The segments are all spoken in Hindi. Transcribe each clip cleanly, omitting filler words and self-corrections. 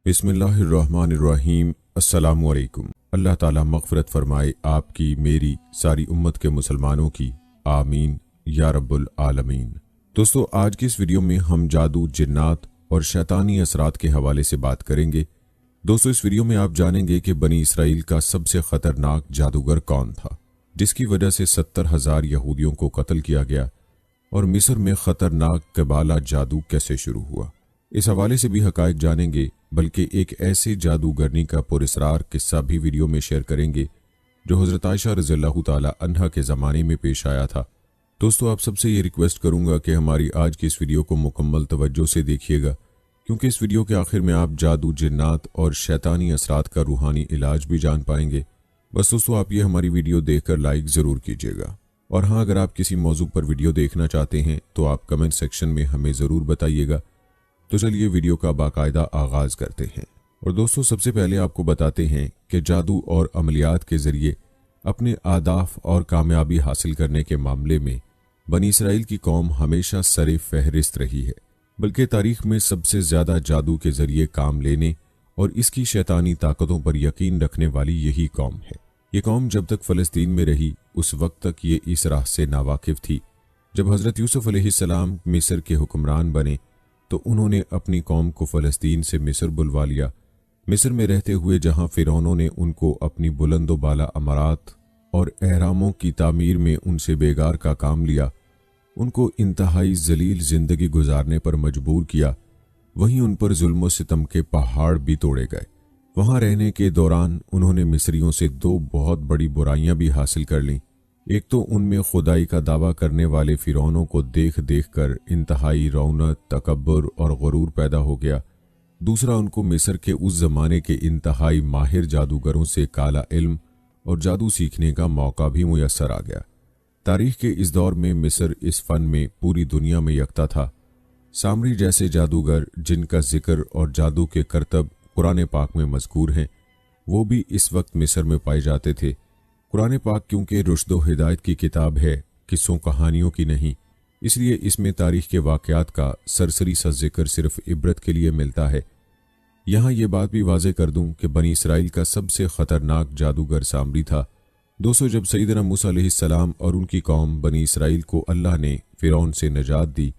बिस्मिल्लाहिर्रहमानिर्रहीम। अस्सलामुअलैकुम। अल्लाह ताला मग़फ़िरत फ़रमाए आपकी, मेरी, सारी उम्मत के मुसलमानों की। आमीन या रब्बुल आलमीन। दोस्तों, आज की इस वीडियो में हम जादू, जिन्नात और शैतानी असरात के हवाले से बात करेंगे। दोस्तों, इस वीडियो में आप जानेंगे कि बनी इसराइल का सबसे ख़तरनाक जादूगर कौन था, जिसकी वजह से 70,000 यहूदियों को कत्ल किया गया, और मिस्र में ख़तरनाक कबाला जादू कैसे शुरू हुआ। इस हवाले से भी हकायक जानेंगे, बल्कि एक ऐसे जादूगरनी का पुरस्रार किस्सा भी वीडियो में शेयर करेंगे जो हज़रत आयशा रज़ियल्लाहु ताला अन्हा के ज़माने में पेश आया था। दोस्तों, आप सबसे ये रिक्वेस्ट करूंगा कि हमारी आज की इस वीडियो को मुकम्मल तवज्जो से देखिएगा, क्योंकि इस वीडियो के आखिर में आप जादू, जिन्नात और शैतानी असरात का रूहानी इलाज भी जान पाएंगे। बस दोस्तों, आप ये हमारी वीडियो देखकर लाइक ज़रूर कीजिएगा। और हाँ, अगर आप किसी मौजू पर वीडियो देखना चाहते हैं तो आप कमेंट सेक्शन में हमें ज़रूर बताइएगा। तो चलिए वीडियो का बाकायदा आगाज़ करते हैं। और दोस्तों, सबसे पहले आपको बताते हैं कि जादू और अमलियात के ज़रिए अपने आदाफ और कामयाबी हासिल करने के मामले में बनी इसराइल की कौम हमेशा सरे फहरिस्त रही है, बल्कि तारीख़ में सबसे ज़्यादा जादू के ज़रिए काम लेने और इसकी शैतानी ताकतों पर यकीन रखने वाली यही कौम है। ये कौम जब तक फ़लस्तीन में रही, उस वक्त तक ये इस राह से नावाकिफ़ थी। जब हज़रत यूसुफ अलैहिस्सलाम मिस्र के हुक्मरान बने तो उन्होंने अपनी कौम को फ़लस्तीन से मिस्र बुलवा लिया। मिस्र में रहते हुए जहां फ़िरौनों ने उनको अपनी बुलंदो बाला अमारात और एहरामों की तामीर में उनसे बेगार का काम लिया, उनको इंतहाई जलील ज़िंदगी गुजारने पर मजबूर किया, वहीं उन पर जुल्म सितम के पहाड़ भी तोड़े गए। वहां रहने के दौरान उन्होंने मिस्रियों से दो बहुत बड़ी बुराइयां भी हासिल कर लीं। एक तो उनमें खुदाई का दावा करने वाले फ़िरौनों को देख देख कर इंतहाई रौनक, तकब्बुर और गुरूर पैदा हो गया। दूसरा, उनको मिस्र के उस ज़माने के इंतहाई माहिर जादूगरों से काला इल्म और जादू सीखने का मौका भी मुयस्सर आ गया। तारीख़ के इस दौर में मिस्र इस फ़न में पूरी दुनिया में यकता था। सामरी जैसे जादूगर, जिनका जिक्र और जादू के करतब कुरान पाक में मज़कूर हैं, वो भी इस वक्त मिस्र में पाए जाते थे। कुरान पाक क्योंकि रुश्द व हिदायत की किताब है, किस्सों कहानियों की नहीं, इसलिए इसमें तारीख़ के वाक़यात का सरसरी सा जिक्र सिर्फ इबरत के लिए मिलता है। यहाँ ये बात भी वाज़े कर दूँ कि बनी इसराइल का सबसे ख़तरनाक जादूगर सामरी था। दोस्तों, जब सैयदना मूसा अलैहिस्सलाम और उनकी कौम बनी इसराइल को अल्लाह ने फ़िरौन से नजात दी,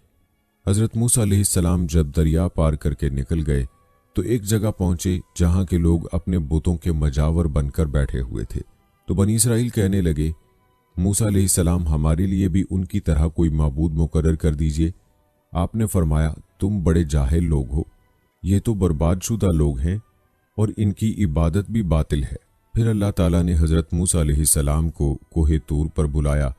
हज़रत मूसा अलैहिस्सलाम जब दरिया पार करके निकल गए तो एक जगह पहुँचे जहाँ के लोग अपने बुतों के मजावर बनकर बैठे हुए थे। तो बनी इसराइल कहने लगे, मूसा अलैहिस्सलाम, हमारे लिए भी उनकी तरह कोई माबूद मुकर्रर कर दीजिए। आपने फरमाया, तुम बड़े जाहिल लोग हो, ये तो बर्बादशुदा लोग हैं और इनकी इबादत भी बातिल है। फिर अल्लाह ताला ने हज़रत मूसा अलैहिस्सलाम को कोहे तूर पर बुलाया,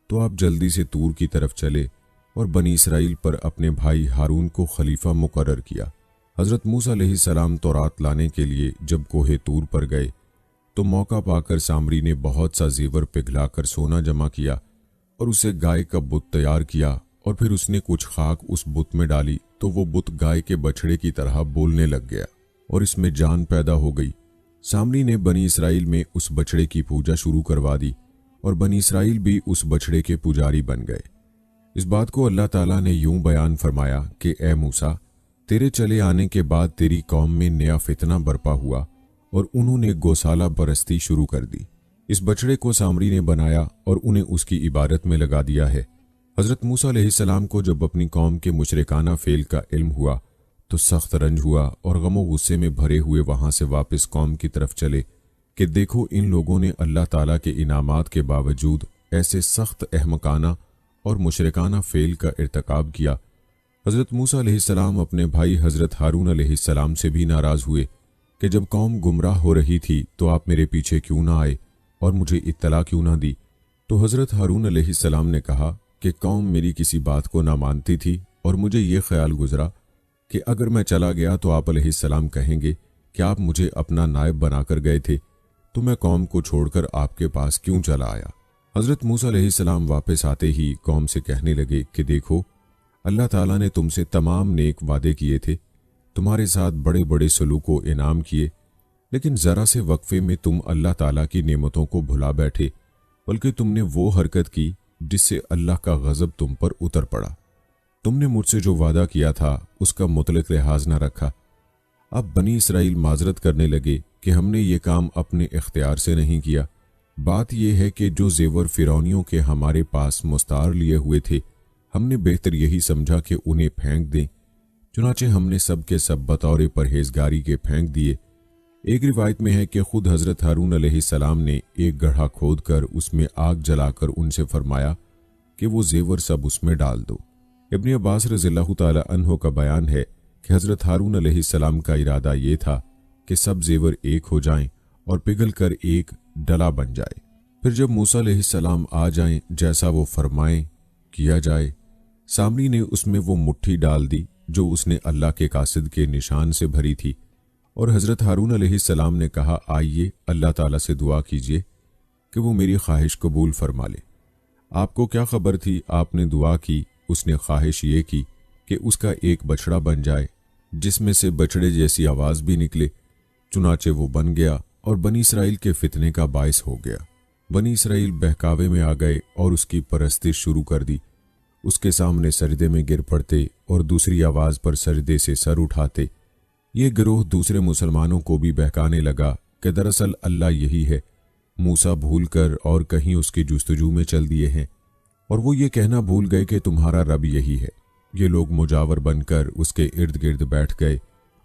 तो आप जल्दी से तूर की तरफ चले और बनी इसराइल पर अपने भाई हारून को खलीफा मुकर्रर किया। हज़रत मूसा अलैहिस्सलाम तौरात लाने के लिए जब कोहे तूर पर गए तो मौका पाकर सामरी ने बहुत सा जेवर पिघलाकर सोना जमा किया और उसे गाय का बुत तैयार किया, और फिर उसने कुछ खाक उस बुत में डाली तो वो बुत गाय के बछड़े की तरह बोलने लग गया और इसमें जान पैदा हो गई। सामरी ने बनी इसराइल में उस बछड़े की पूजा शुरू करवा दी और बनी इसराइल भी उस बछड़े के पुजारी बन गए। इस बात को अल्लाह ताला ने यूं बयान फरमाया कि ए मूसा, तेरे चले आने के बाद तेरी कौम में नया फितना बरपा हुआ और उन्होंने गौशाला परस्ती शुरू कर दी। इस बछड़े को सामरी ने बनाया और उन्हें उसकी इबादत में लगा दिया है। हज़रत मूसा अलैहिस्सलाम को जब अपनी कौम के मुशरिकाना फेल का इल्म हुआ तो सख्त रंज हुआ और गमो गुस्से में भरे हुए वहां से वापस कौम की तरफ चले कि देखो, इन लोगों ने अल्लाह ताला के इनामात के बावजूद ऐसे सख्त अहमकाना और मुशरिकाना फेल का इर्तिकाब किया। हज़रत मूसा अलैहिस्सलाम अपने भाई हज़रत हारून अलैहिस्सलाम से भी नाराज़ हुए कि जब कौम गुमराह हो रही थी तो आप मेरे पीछे क्यों ना आए और मुझे इत्तला क्यों ना दी। तो हज़रत हारून अलैहिस्सलाम ने कहा कि कौम मेरी किसी बात को ना मानती थी और मुझे ये ख्याल गुजरा कि अगर मैं चला गया तो आप अलैहिस्सलाम कहेंगे कि आप मुझे अपना नायब बनाकर गए थे, तो मैं कौम को छोड़कर आपके पास क्यों चला आया। हज़रत मूसा अलैहिस्सलाम वापस आते ही कौम से कहने लगे कि देखो, अल्लाह ताला ने तुमसे तमाम नेक वादे किए थे, तुम्हारे साथ बड़े बड़े सलूक व इनाम किए, लेकिन ज़रा से वक्फे में तुम अल्लाह ताला की नेमतों को भुला बैठे, बल्कि तुमने वो हरकत की जिससे अल्लाह का गज़ब तुम पर उतर पड़ा। तुमने मुझसे जो वादा किया था उसका मुतलक लिहाज न रखा। अब बनी इसराइल माजरत करने लगे कि हमने ये काम अपने इख्तियार से नहीं किया। बात यह है कि जो जेवर फिरौनियों के हमारे पास मुस्तार लिए हुए थे, हमने बेहतर यही समझा कि उन्हें फेंक दें। चुनाचे हमने सब के सब बतौर परहेजगारी के फेंक दिए। एक रिवायत में है कि खुद हजरत हारून अलैहिस्सलाम ने एक गड्ढा खोद कर उसमें आग जलाकर उनसे फरमाया कि वो जेवर सब उसमें डाल दो। इब्न अब्बास रज़ियल्लाहु ताला अन्हो का बयान है कि हजरत हारून अलैहिस्सलाम का इरादा ये था कि सब जेवर एक हो जाएं और पिघल कर एक डला बन जाए। फिर जब मूसा अलैहिस्सलाम आ जाएं, जैसा वो फरमाएं किया जाए। सामरी ने उसमें वो मुट्ठी डाल दी जो उसने अल्लाह के कासिद के निशान से भरी थी, और हजरत हारून अलैहिस्सलाम ने कहा, आइए अल्लाह ताला से दुआ कीजिए कि वो मेरी ख्वाहिश कबूल फरमा ले। आपको क्या खबर थी, आपने दुआ की, उसने ख्वाहिश ये की कि उसका एक बछड़ा बन जाए जिसमें से बछड़े जैसी आवाज़ भी निकले। चुनाचे वो बन गया और बनी इसराइल के फितने का बायस हो गया। बनी इसराइल बहकावे में आ गए और उसकी परस्तिश शुरू कर दी। उसके सामने सजदे में गिर पड़ते और दूसरी आवाज़ पर सजदे से सर उठाते। ये गिरोह दूसरे मुसलमानों को भी बहकाने लगा कि दरअसल अल्लाह यही है, मूसा भूल कर और कहीं उसकी जुस्तजू में चल दिए हैं, और वो ये कहना भूल गए कि तुम्हारा रब यही है। ये लोग मुजावर बनकर उसके इर्द गिर्द बैठ गए।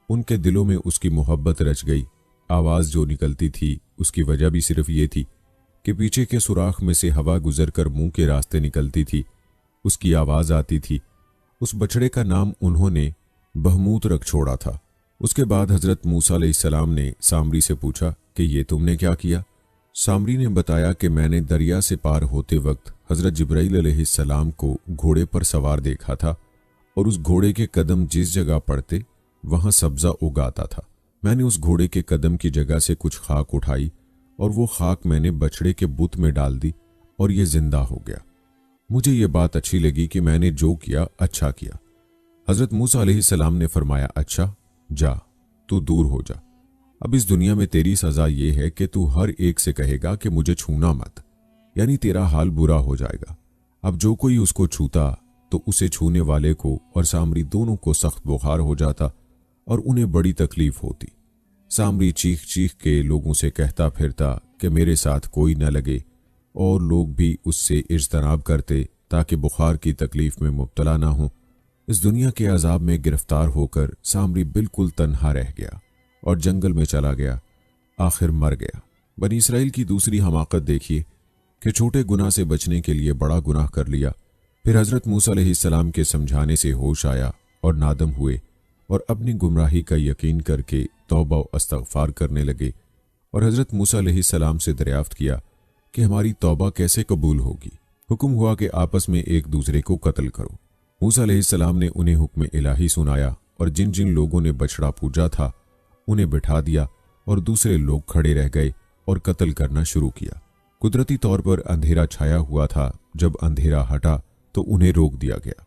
उनके दिलों में उसकी मोहब्बत रच गई। आवाज़ जो निकलती थी उसकी वजह भी सिर्फ ये थी कि पीछे के सुराख में से हवा गुजर कर मुंह के रास्ते निकलती थी, उसकी आवाज़ आती थी। उस बछड़े का नाम उन्होंने बहमूत रख छोड़ा था। उसके बाद हजरत मूसा अलैहिस्सलाम ने सामरी से पूछा कि ये तुमने क्या किया। सामरी ने बताया कि मैंने दरिया से पार होते वक्त हजरत जिब्राइल अलैहिस्सलाम को घोड़े पर सवार देखा था, और उस घोड़े के कदम जिस जगह पड़ते वहां सब्जा उगाता था। मैंने उस घोड़े के कदम की जगह से कुछ खाक उठाई और वो खाक मैंने बछड़े के बुत में डाल दी और ये जिंदा हो गया। मुझे ये बात अच्छी लगी कि मैंने जो किया अच्छा किया। हजरत मूसा अलैहिस्सलाम ने फरमाया, अच्छा जा, तू दूर हो जा। अब इस दुनिया में तेरी सजा ये है कि तू हर एक से कहेगा कि मुझे छूना मत, यानी तेरा हाल बुरा हो जाएगा। अब जो कोई उसको छूता तो उसे छूने वाले को और सामरी दोनों को सख्त बुखार हो जाता और उन्हें बड़ी तकलीफ होती। सामरी चीख चीख के लोगों से कहता फिरता कि मेरे साथ कोई न लगे, और लोग भी उससे इज्तनाब करते ताकि बुखार की तकलीफ में मुब्तला ना हो। इस दुनिया के अजाब में गिरफ्तार होकर सामरी बिल्कुल तन्हा रह गया और जंगल में चला गया, आखिर मर गया। बनी इसराइल की दूसरी हमाकत देखिए कि छोटे गुनाह से बचने के लिए बड़ा गुनाह कर लिया। फिर हजरत मूसा अलैहिस्सलाम के समझाने से होश आया और नादम हुए और अपनी गुमराही का यकीन करके तौबा और इस्तग़फ़ार करने लगे, और हजरत मूसा अलैहिस्सलाम से दरियाफ्त किया कि हमारी तौबा कैसे कबूल होगी। हुक्म हुआ कि आपस में एक दूसरे को कत्ल करो। मूसा अलैहिस्सलाम ने उन्हें हुक्म इलाही सुनाया और जिन जिन लोगों ने बछड़ा पूजा था उन्हें बिठा दिया और दूसरे लोग खड़े रह गए और कत्ल करना शुरू किया। कुदरती तौर पर अंधेरा छाया हुआ था। जब अंधेरा हटा तो उन्हें रोक दिया गया।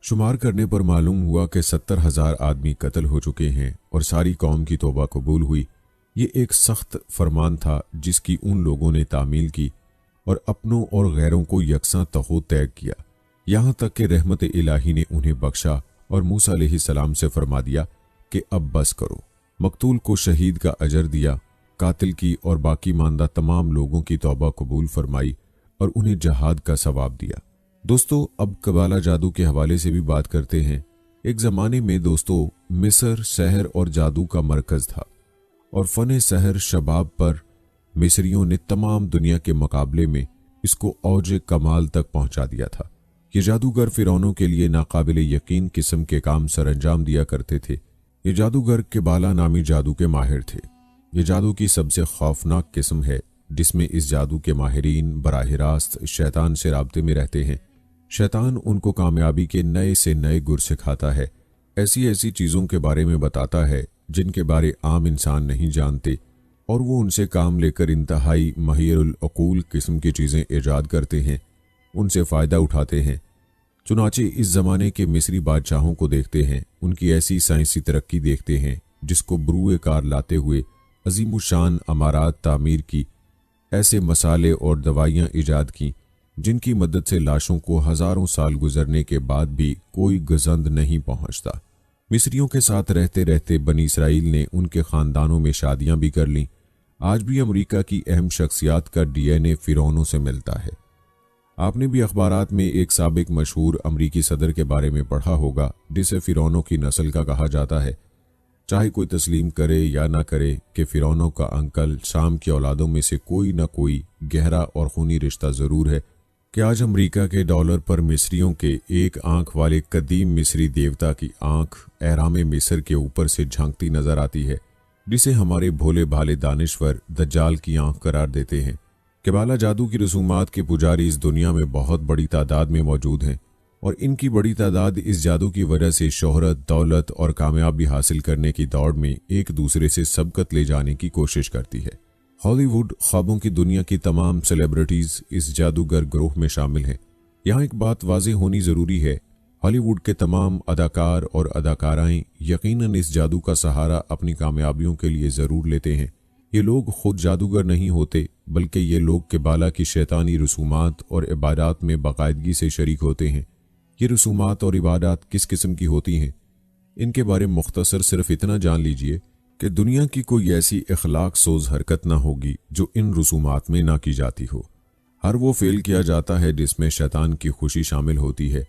शुमार करने पर मालूम हुआ कि 70,000 आदमी कत्ल हो चुके हैं और सारी कौम की तौबा कबूल हुई। ये एक सख्त फरमान था जिसकी उन लोगों ने तामील की और अपनों और गैरों को यकसां तहो तय किया, यहाँ तक कि रहमत इलाही ने उन्हें बख्शा और मूसा अलैहिस्सलाम से फरमा दिया कि अब बस करो। मकतूल को शहीद का अजर दिया, कातिल की और बाकी मानदा तमाम लोगों की तौबा कबूल फरमाई और उन्हें जहाद का सवाब दिया। दोस्तों, अब कबाला जादू के हवाले से भी बात करते हैं। एक ज़माने में दोस्तों मिस्र सहर और जादू का मरकज़ था और फ़न सहर शबाब पर मिस्रियों ने तमाम दुनिया के मुकाबले में इसको औज कमाल तक पहुंचा दिया था। ये जादूगर फिरौनों के लिए नाकाबिल यकीन किस्म के काम सरअंजाम दिया करते थे। ये जादूगर केबाला नामी जादू के माहिर थे। ये जादू की सबसे खौफनाक किस्म है जिसमें इस जादू के माहिरीन बराह रास्त शैतान से राब्ते में रहते हैं। शैतान उनको कामयाबी के नए से नए गुर सिखाता है, ऐसी ऐसी चीज़ों के बारे में बताता है जिनके बारे आम इंसान नहीं जानते, और वो उनसे काम लेकर इंतहाई महिरुल अकूल किस्म की चीज़ें ईजाद करते हैं, उनसे फ़ायदा उठाते हैं। चुनाचे इस ज़माने के मिस्री बादशाहों को देखते हैं, उनकी ऐसी साइंसी तरक्की देखते हैं जिसको बरूए कार लाते हुए अजीमुशान अमारात तामीर की, ऐसे मसाले और दवाइयाँ ईजाद की जिनकी मदद से लाशों को हज़ारों साल गुजरने के बाद भी कोई गज़ंद नहीं पहुँचता। मिस्रियों के साथ रहते रहते बनी इसराइल ने उनके ख़ानदानों में शादियां भी कर लीं। आज भी अमेरिका की अहम शख्सियात का डीएनए फिरौनों से मिलता है। आपने भी अखबारात में एक साबिक मशहूर अमरीकी सदर के बारे में पढ़ा होगा जिसे फिरौनों की नस्ल का कहा जाता है। चाहे कोई तस्लीम करे या ना करे कि फिरौनों का अंकल शाम की औलादों में से कोई ना कोई गहरा और खूनी रिश्ता ज़रूर है कि आज अमेरिका के डॉलर पर मिस्रियों के एक आंख वाले कदीम मिस्री देवता की आंख एहराम मिस्र के ऊपर से झांकती नजर आती है, जिसे हमारे भोले भाले दानिश्वर दज्जाल की आंख करार देते हैं। केबाला जादू की रसूमात के पुजारी इस दुनिया में बहुत बड़ी तादाद में मौजूद हैं और इनकी बड़ी तादाद इस जादू की वजह से शोहरत, दौलत और कामयाबी हासिल करने की दौड़ में एक दूसरे से सबकत ले जाने की कोशिश करती है। हॉलीवुड ख्वाबों की दुनिया की तमाम सेलिब्रिटीज इस जादूगर ग्रोह में शामिल हैं। यहाँ एक बात वाज़ेह होनी ज़रूरी है, हॉलीवुड के तमाम अदाकार और अदाकाराएं यकीनन इस जादू का सहारा अपनी कामयाबियों के लिए ज़रूर लेते हैं। ये लोग खुद जादूगर नहीं होते, बल्कि ये लोग केबाला की शैतानी रसूमात और इबादत में बाकायदगी से शरीक होते हैं। ये रसूमात और इबादत किस किस्म की होती हैं, इनके बारे में मुख्तसर सिर्फ इतना जान लीजिए कि दुनिया की कोई ऐसी इखलाक सोज हरकत ना होगी जो इन रसूमात में ना की जाती हो। हर वो फेल किया जाता है जिसमें शैतान की खुशी शामिल होती है।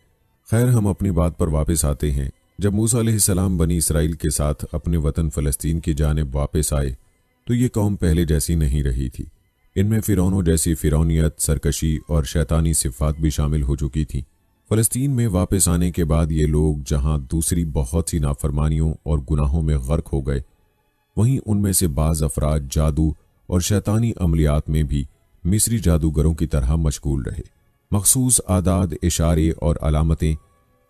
खैर, हम अपनी बात पर वापस आते हैं। जब मूसा अलैहिस्सलाम बनी इसराइल के साथ अपने वतन फ़लस्तीन की जानिब वापस आए तो ये कौम पहले जैसी नहीं रही थी। इनमें फिरौनों जैसी फिरौनियत, सरकशी और शैतानी सिफ़ात भी शामिल हो चुकी थी। फ़लस्तीन में वापस आने के बाद ये लोग जहां दूसरी बहुत सी नाफरमानियों और गुनाहों में गर्क हो गए, वहीं उनमें से बाज़ अफराद जादू और शैतानी अमलियात में भी मिस्री जादूगरों की तरह मशगूल रहे। मखसूस आदाद, इशारे और अलामतें,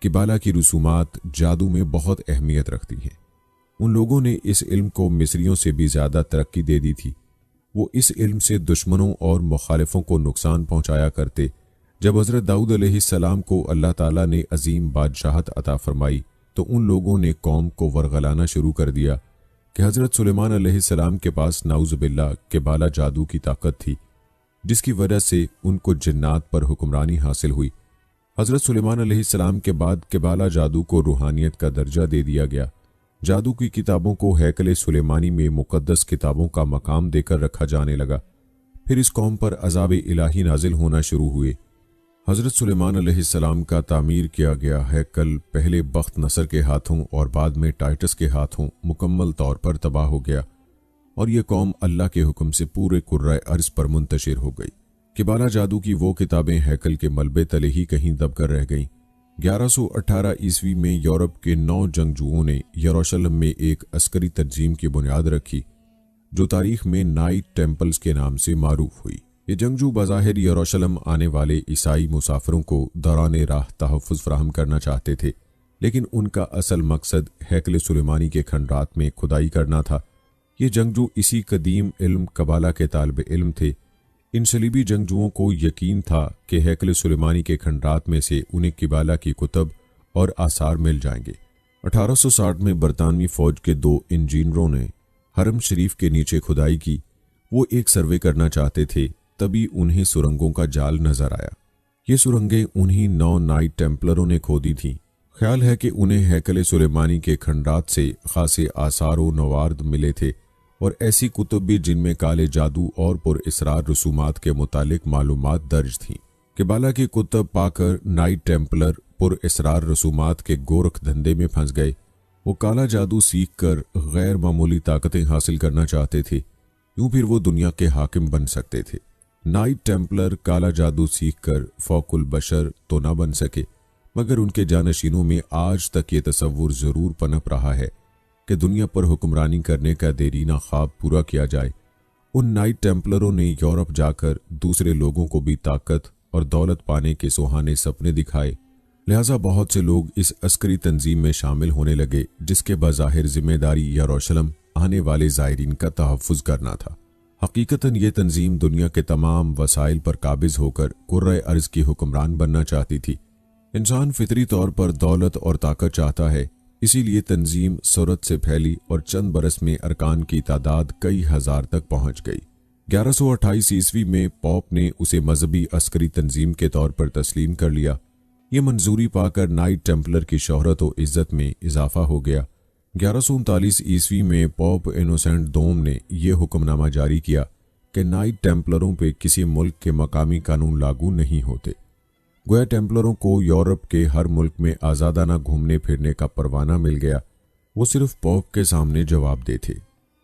किबाला की रसूमात जादू में बहुत अहमियत रखती हैं। उन लोगों ने इस इल्म को मिस्रियों से भी ज़्यादा तरक्की दे दी थी। वो इस इल्म से दुश्मनों और मुखालिफों को नुकसान पहुंचाया करते। जब हज़रत दाऊद अलैहिस्सलाम को अल्लाह ताला ने अजीम बादशाहत अता फरमाई तो उन लोगों ने कौम को वरगलाना शुरू कर दिया कि हज़रत सुलेमान अलैहिस्सलाम के पास नाउज़ बिल्लाह केबाला जादू की ताकत थी, जिसकी वजह से उनको जिन्नात पर हुक्मरानी हासिल हुई। हज़रत सुलेमान अलैहिस्सलाम के बाद केबाला जादू को रूहानियत का दर्जा दे दिया गया। जादू की किताबों को हैकल सुलेमानी में मुकद्दस किताबों का मकाम देकर रखा जाने लगा। फिर इस कौम पर अज़ाब इलाही नाजिल होना शुरू हुए। हज़रत सुलेमान अलैहिस्सलाम का तामीर किया गया हैकल पहले बख्त नसर के हाथों और बाद में टाइटस के हाथों मुकम्मल तौर पर तबाह हो गया और यह कौम अल्लाह के हुक्म से पूरे कुर्राए अर्ज पर मुंतशिर हो गई। किबाला जादू की वो किताबें हैकल के मलबे तले ही कहीं दब कर रह गईं। 1118 ईस्वी में यूरोप के 9 जंगजुओं ने यरूशलेम में एक अस्करी तंजीम की बुनियाद रखी जो तारीख में नाइट टेम्पल्स के नाम से मारूफ हुई। ये जंगजू बज़ाहिर यरूशलेम आने वाले ईसाई मुसाफिरों को दौरान राह तहफ़्फ़ुज़ फराहम करना चाहते थे, लेकिन उनका असल मकसद हैकल सुलेमानी के खंडरात में खुदाई करना था। ये जंगजू इसी कदीम इल्म कबाला के तालिब इल्म थे। इन सलीबी जंगजुओं को यकीन था कि हैकल सुलेमानी के खंडरात में से उन्हें किबाला की कुतब और आसार मिल जाएंगे। 1860 में बरतानवी फौज के 2 इंजीनियरों ने हरम शरीफ के नीचे खुदाई की। वो एक सर्वे करना चाहते थे, तभी उन्हें सुरंगों का जाल नजर आया। ये सुरंगें उन्हीं 9 नाइट टेम्पलरों ने खोदी थीं। ख्याल है कि उन्हें हैकल सुलेमानी के खंडरात से खासे आसार व नवार्द मिले थे और ऐसी कुतुब भी जिनमें काले जादू और पुरअसरार रसूमात के मुतालिक मालूमात दर्ज थीं। किबाला की कुतुब पाकर नाइट टेम्पलर पुरअसरार रसूमात के गोरख धंधे में फंस गए। वो काला जादू सीख कर गैर मामूली ताकतें हासिल करना चाहते थे, यूं फिर वो दुनिया के हाकिम बन सकते थे। नाइट टेम्पलर काला जादू सीखकर फौकुल बशर तो ना बन सके, मगर उनके जानशीनों में आज तक ये तसव्वुर जरूर पनप रहा है कि दुनिया पर हुक्मरानी करने का देरीना ख्वाब पूरा किया जाए। उन नाइट टेम्पलरों ने यूरोप जाकर दूसरे लोगों को भी ताकत और दौलत पाने के सुहाने सपने दिखाए, लिहाजा बहुत से लोग इस अस्करी तंजीम में शामिल होने लगे जिसके बज़ाहिर जिम्मेदारी यरूशलेम आने वाले ज़ायरीन का तहफ़्फ़ुज़ करना था। हकीकतन ये तंजीम दुनिया के तमाम वसाइल पर काबिज होकर कुर्राए अर्ज की हुक्मरान बनना चाहती थी। इंसान फितरी तौर पर दौलत और ताकत चाहता है, इसीलिए तंजीम सूरत से फैली और चंद बरस में अरकान की तादाद कई हजार तक पहुंच गई। 1128 ईस्वी में पॉप ने उसे मजहबी अस्करी तंजीम के तौर पर तस्लीम कर लिया। ये मंजूरी पाकर नाइट टेम्पलर की शोहरत और इज्जत में इजाफा हो गया। 1139 ईस्वी में पोप इनोसेंट दोम ने यह हुक्मनामा जारी किया कि नाइट टेम्पलरों पर किसी मुल्क के मकामी कानून लागू नहीं होते। गोया टेम्पलरों को यूरोप के हर मुल्क में आज़ादाना घूमने फिरने का परवाना मिल गया। वो सिर्फ पोप के सामने जवाबदेह थे।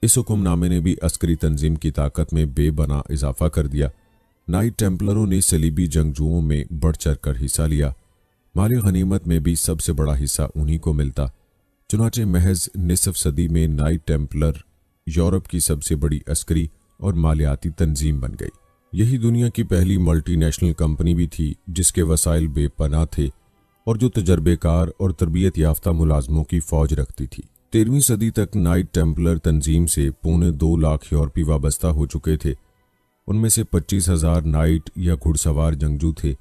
इस हुक्मनामे ने भी अस्करी तंजीम की ताकत में बेबना इजाफा कर दिया। नाइट टेम्पलरों ने सलीबी जंगजुओं में बढ़ चढ़ कर हिस्सा लिया। माली गनीमत में भी सबसे बड़ा हिस्सा उन्हीं को मिलता। चुनाचे महज निसफ सदी में नाइट टेम्पलर यूरोप की सबसे बड़ी अस्करी और मालियाती तंजीम बन गई। यही दुनिया की पहली मल्टीनेशनल कंपनी भी थी जिसके वसाइल बेपनाह थे और जो तजर्बेकार और तरबियत याफ्ता मुलाजमों की फौज रखती थी। 13वीं सदी तक नाइट टेम्पलर तंजीम से 2.25 लाख यूरोपी वाबस्ता हो चुके थे। उनमें से 25,000 नाइट या घुड़सवार जंगजू थे।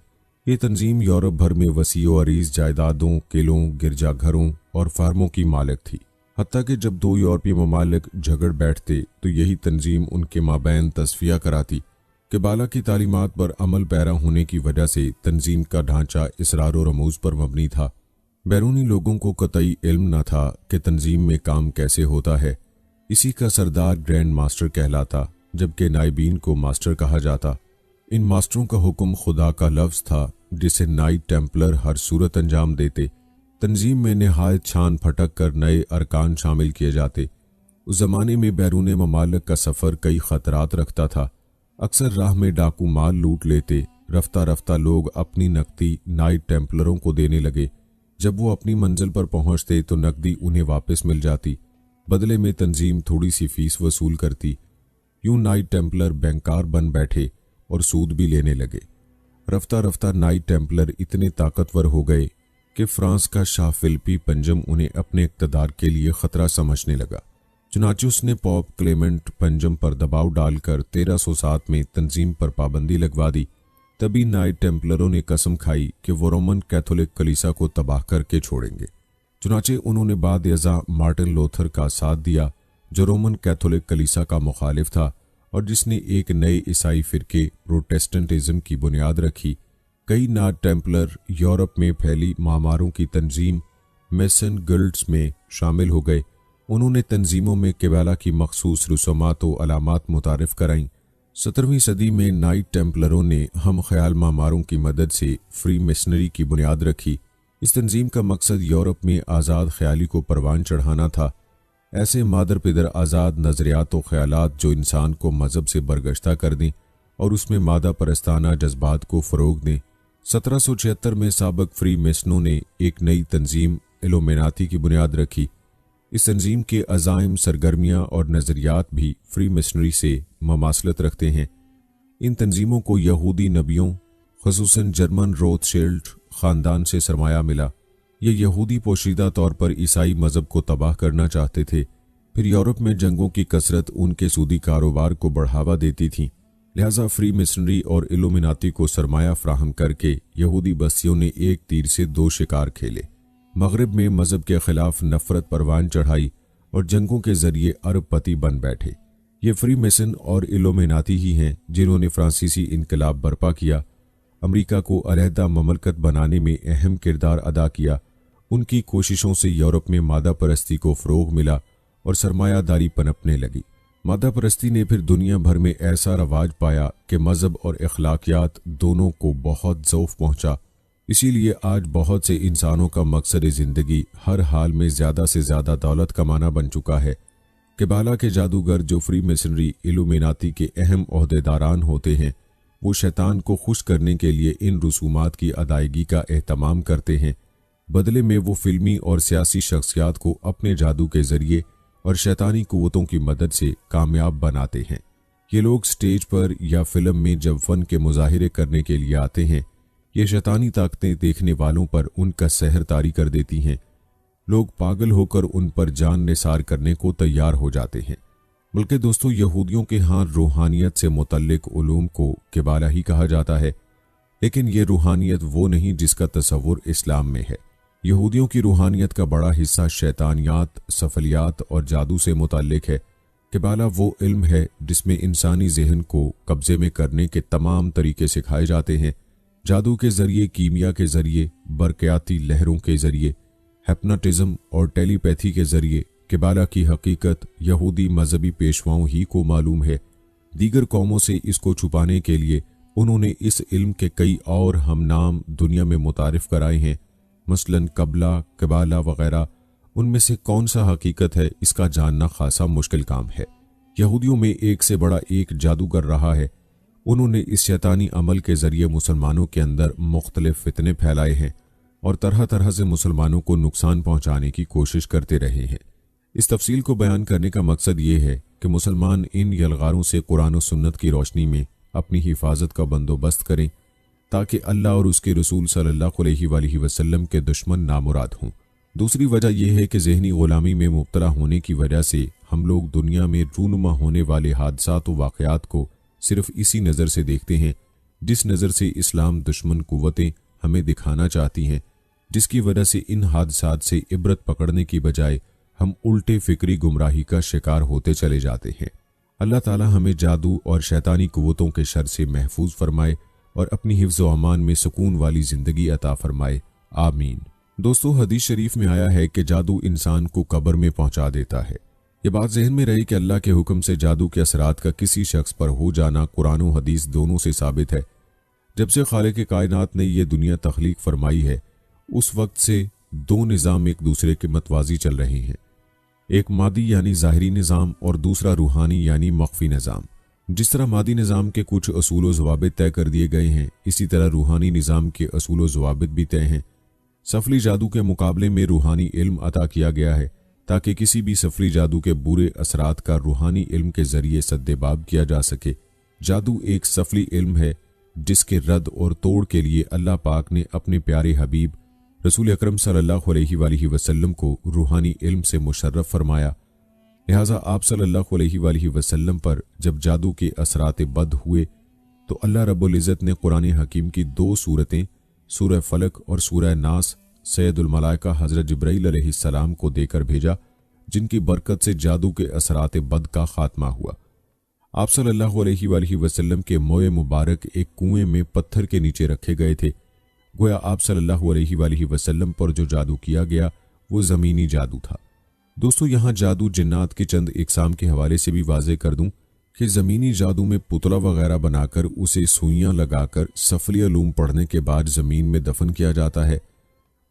ये तंजीम यूरोप भर में वसीओ अरीज जायदादों, किलों, गिरजाघरों और फार्मों की मालिक थी। हत्ता कि जब दो यूरोपीय ममालिक झगड़ बैठते तो यही तंजीम उनके माबैन तस्फिया कराती कि बाला की तालीमात पर अमल पैरा होने की वजह से तंजीम का ढांचा इसरार और रमूज पर मबनी था। बैरूनी लोगों को कतई इल्म न था कि तंजीम में काम कैसे होता है। इसी का सरदार ग्रैंड मास्टर कहलाता, जबकि नाइबीन को मास्टर कहा जाता। इन मास्टरों का हुक्म खुदा का लफ्ज था जिसे नाइट टेम्पलर हर सूरत अंजाम देते। तंजीम में नहायत छान फटक कर नए अरकान शामिल किए जाते। उस जमाने में बैरून ममालिक का सफ़र कई खतरात रखता था। अक्सर राह में डाकू माल लूट लेते। रफ्ता रफ्ता लोग अपनी नकदी नाइट टेम्पलरों को देने लगे। जब वो अपनी मंजिल पर पहुंचते तो नकदी उन्हें वापस मिल जाती। बदले में तंजीम थोड़ी सी फीस वसूल करती। यूं नाइट टेम्पलर बैंकार बन बैठे और सूद भी लेने लगे। रफ्ता रफ्ता नाइट टेम्पलर इतने ताकतवर हो गए कि फ्रांस का शाह फिलिपी पंजम उन्हें अपने इक़्तिदार के लिए खतरा समझने लगा। चुनांचे उसने पोप क्लेमेंट पंजम पर दबाव डालकर 1307 में तंजीम पर पाबंदी लगवा दी। तभी नाइट टेम्पलरों ने कसम खाई कि वो रोमन कैथोलिक कलीसा को तबाह करके छोड़ेंगे। चुनांचे उन्होंने बाद अज़ा मार्टिन लूथर का साथ दिया, जो रोमन कैथोलिक कलीसा का मुखालिफ था और जिसने एक नए ईसाई फिरके प्रोटेस्टेंटिज्म की बुनियाद रखी। कई नाइट टेम्पलर यूरोप में फैली मामारों की तंजीम मेसन गिल्ड्स में शामिल हो गए। उन्होंने तंजीमों में केबाला की मखसूस रसूमात व अलामात मुतारिफ कराईं। 17वीं सदी में नाइट टेम्पलरों ने हम ख्याल मामारों की मदद से फ्री मिशनरी की बुनियाद रखी। इस तंजीम का मकसद यूरोप में आज़ाद ख्याली को परवान चढ़ाना था। ऐसे मादर पिदर आज़ाद नज़रियात व ख्यालात जो इंसान को मज़हब से बरगश्ता कर दें और उसमें मादा परस्ताना जज्बात को फ़रोग दें। 1776 में साबक फ्री मिशनों ने एक नई तंजीम इल्यूमिनाती की बुनियाद रखी। इस तंजीम के अज़ाइम, सरगर्मियाँ और नज़रियात भी फ्री मिशनरी से ममासलत रखते हैं। इन तंजीमों को यहूदी नबियों, ख़ुसूसन जर्मन रोथशिल्ड ख़ानदान से सरमाया मिला। ये यहूदी पोशीदा तौर पर ईसाई मज़हब को तबाह करना चाहते थे। फिर यूरोप में जंगों की कसरत उनके सूदी कारोबार को बढ़ावा देती थी। लिहाजा फ्री मिशनरी और इल्यूमिनाती को सरमाया फ्राहम करके यहूदी बस्तियों ने एक तीर से दो शिकार खेले। मगरिब में मज़हब के खिलाफ नफरत परवान चढ़ाई और जंगों के जरिए अरबपति बन बैठे। ये फ्री मिशन और इल्यूमिनाती ही हैं जिन्होंने फ्रांसीसी इनकलाब बर्पा किया, अमेरिका को अलहदा ममलकत बनाने में अहम किरदार अदा किया। उनकी कोशिशों से यूरोप में मादा परस्ती को फ़रोग मिला और सरमायादारी पनपने लगी। मादा परस्ती ने फिर दुनिया भर में ऐसा रवाज पाया कि मज़हब और अखलाकियात दोनों को बहुत ज़ौफ़ पहुँचा। इसीलिए आज बहुत से इंसानों का मकसद ज़िंदगी हर हाल में ज़्यादा से ज़्यादा दौलत कमाना बन चुका है। केबाला के जादूगर जो फ्री मिशनरी इल्यूमिनाती के अहम ओहदेदारान होते हैं, वो शैतान को खुश करने के लिए इन रसूमात की अदायगी का एहतमाम करते हैं। बदले में वो फिल्मी और सियासी शख्सियात को अपने जादू के ज़रिए और शैतानी कुव्वतों की मदद से कामयाब बनाते हैं। ये लोग स्टेज पर या फिल्म में जब फ़न के मुजाहिरे करने के लिए आते हैं, ये शैतानी ताकतें देखने वालों पर उनका सहर तारी कर देती हैं। लोग पागल होकर उन पर जान निसार करने को तैयार हो जाते हैं। बल्कि दोस्तों, यहूदियों के यहाँ रूहानियत से मुतल्लिक उलूम को केबाला ही कहा जाता है, लेकिन ये रूहानियत वो नहीं जिसका तसव्वुर इस्लाम में है। यहूदियों की रूहानियत का बड़ा हिस्सा शैतानियात, सफलियात और जादू से मुतल्लिक है। केबाला वो इल्म है जिसमें इंसानी जहन को कब्जे में करने के तमाम तरीके सिखाए जाते हैं। जादू के जरिए, कीमिया के जरिए, बरक़याती लहरों के जरिए, हिप्नोटिज्म और टेलीपैथी के जरिए किबाला की हकीकत यहूदी मजहबी पेशवाओं ही को मालूम है। दीगर कौमों से इसको छुपाने के लिए उन्होंने इस इल्म के कई और हम नाम दुनिया में मुतारिफ कराए हैं, मसलन कबला, किबाला वगैरह। उनमें से कौन सा हकीकत है, इसका जानना खासा मुश्किल काम है। यहूदियों में एक से बड़ा एक जादूगर रहा है। उन्होंने इस शैतानी अमल के जरिए मुसलमानों के अंदर मुख्तलिफ फितने फैलाए हैं और तरह तरह से मुसलमानों को नुकसान पहुंचाने की कोशिश करते रहे हैं। इस तफसील को बयान करने का मकसद ये है कि मुसलमान इन यलगारों से कुरान और सुन्नत की रोशनी में अपनी हिफाजत का बंदोबस्त करें, ताकि अल्लाह और उसके रसूल सल्लल्लाहु अलैहि वसल्लम के दुश्मन नामुराद हों। दूसरी वजह यह है कि ज़हनी गुलामी में मुब्तला होने की वजह से हम लोग दुनिया में रूनुमा होने वाले हादसात व वाक़यात को सिर्फ इसी नज़र से देखते हैं, जिस नज़र से इस्लाम दुश्मन कुव्वतें हमें दिखाना चाहती हैं, जिसकी वजह से इन हादसात से इबरत पकड़ने की बजाय हम उल्टे फिक्री गुमराही का शिकार होते चले जाते हैं। अल्लाह ताला हमें जादू और शैतानी कुव्वतों के शर से महफूज फरमाए और अपनी हिफ्ज़ व अमान में सुकून वाली ज़िंदगी अता फरमाए, आमीन। दोस्तों, हदीस शरीफ में आया है कि जादू इंसान को कब्र में पहुंचा देता है। ये बात जहन में रही कि अल्लाह के हुक्म से जादू के असरात का किसी शख्स पर हो जाना कुरान और हदीस दोनों से साबित है। जब से खालिक कायनात ने यह दुनिया तख्लीक फरमाई है, उस वक्त से दो निज़ाम एक दूसरे के मतवाजी चल रहे हैं। एक मादी यानी ज़ाहिरी निज़ाम और दूसरा रूहानी यानी मख्फी निज़ाम। जिस तरह मादी निज़ाम के कुछ असूल व ज़वाबित तय कर दिए गए हैं, इसी तरह रूहानी निज़ाम के असूल व ज़वाबित भी तय हैं। सफली जादू के मुकाबले में रूहानी इल्म अता किया गया है, ताकि किसी भी सफली जादू के बुरे असरात का रूहानी इल्म के जरिए सद्देबाब किया जा सके। जादू एक सफली इल्म है, जिसके रद्द और तोड़ के लिए अल्लाह पाक ने अपने प्यारे हबीब रसूल अकरम सल्लल्लाहु अलैहि वसल्लम को रूहानी इल्म से मुशर्रफ फरमाया। लिहाजा आप सल्लल्लाहु अलैहि वसल्लम पर जब जादू के असरात बद हुए तो अल्लाह रब्बुल इज़्ज़त ने कुरान हकीम की दो सूरतें, सूरह फलक और सूरह नास, सैयदुल मलाइका हज़रत जिब्राईल अलैहिस्सलाम को देकर भेजा, जिनकी बरकत से जादू के असरात बद का खात्मा हुआ। आप सल्लल्लाहु अलैहि वसल्लम के मोए मुबारक एक कुएं में पत्थर के नीचे रखे गए थे। गोया आप सल्लल्लाहु अलैहि वसल्लम पर जो जादू किया गया वो ज़मीनी जादू था। दोस्तों, यहाँ जादू जिन्नात के चंद इकसाम के हवाले से भी वाज़े कर दूं कि ज़मीनी जादू में पुतला वगैरह बनाकर उसे सुइयां लगाकर सफली अलूम पढ़ने के बाद ज़मीन में दफन किया जाता है।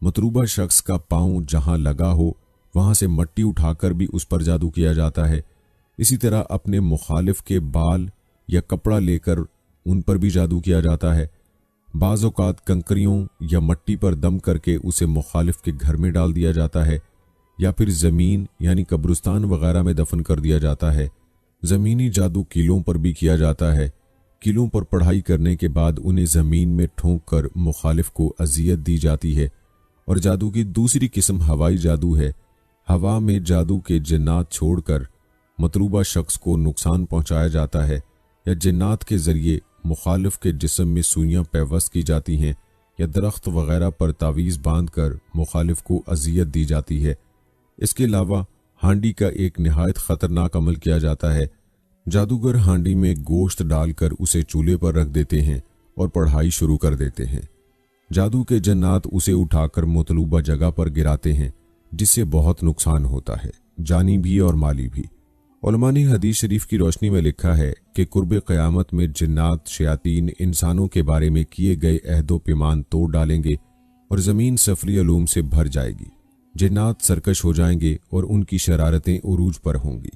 मतरूबा शख्स का पाँव जहाँ लगा हो वहाँ से मट्टी उठाकर भी उस पर जादू किया जाता है। इसी तरह अपने मुखालिफ के बाल या कपड़ा लेकर उन पर भी जादू किया जाता है। बाज़ औक़ात कंकरियों या मट्टी पर दम करके उसे मुखालिफ के घर में डाल दिया जाता है, या फिर ज़मीन यानी कब्रिस्तान वगैरह में दफन कर दिया जाता है। ज़मीनी जादू किलों पर भी किया जाता है। किलों पर पढ़ाई करने के बाद उन्हें ज़मीन में ठोंक कर मुखालिफ को अजियत दी जाती है। और जादू की दूसरी किस्म हवाई जादू है। हवा में जादू के जिन्नात छोड़कर मतलूबा शख्स को नुकसान पहुंचाया जाता है, या जिन्नात के ज़रिए मुखालिफ के जिस्म में सुइयां पैवस्त की जाती हैं, या दरख्त वगैरह पर तावीज़ बांधकर मुखालिफ को अजियत दी जाती है। इसके अलावा हांडी का एक निहायत ख़तरनाक अमल किया जाता है। जादूगर हांडी में गोश्त डालकर उसे चूल्हे पर रख देते हैं और पढ़ाई शुरू कर देते हैं। जादू के जन्नात उसे उठाकर मतलूबा जगह पर गिराते हैं, जिससे बहुत नुकसान होता है, जानी भी और माली भी। उलमा ने हदीस शरीफ की रोशनी में लिखा है कि कुर्ब क़यामत में जिन्नात शयातीन इंसानों के बारे में किए गए अहदो पैमान तोड़ डालेंगे और ज़मीन सफली अलूम से भर जाएगी। जिन्नात सरकश हो जाएंगे और उनकी शरारतें उरूज पर होंगी।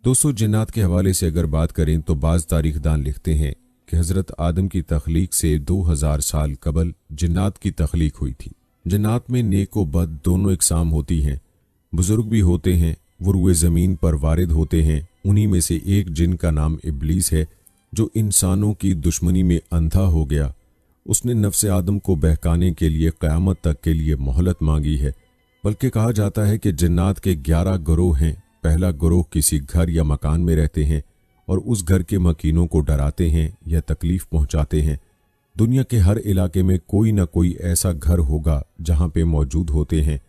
दोस्तों, जिन्नात के हवाले से अगर बात करें तो बाज़ तारीखदान लिखते हैं कि हज़रत आदम की तख्लीक से 2000 साल कबल जिन्नात की तख्लीक हुई थी। जिन्नात में नेक व बद दोनों इकसाम होती हैं। बुजुर्ग भी होते हैं, वो रुए ज़मीन पर वारिद होते हैं। उन्हीं में से एक जिन का नाम इब्लीस है, जो इंसानों की दुश्मनी में अंधा हो गया। उसने नफ्स आदम को बहकाने के लिए क़यामत तक के लिए मोहलत मांगी है। बल्कि कहा जाता है कि जिन्नात के 11 गिरोह हैं। पहला गिरोह किसी घर या मकान में रहते हैं और उस घर के मकीनों को डराते हैं या तकलीफ पहुंचाते हैं। दुनिया के हर इलाके में कोई ना कोई ऐसा घर होगा जहां पे मौजूद होते हैं,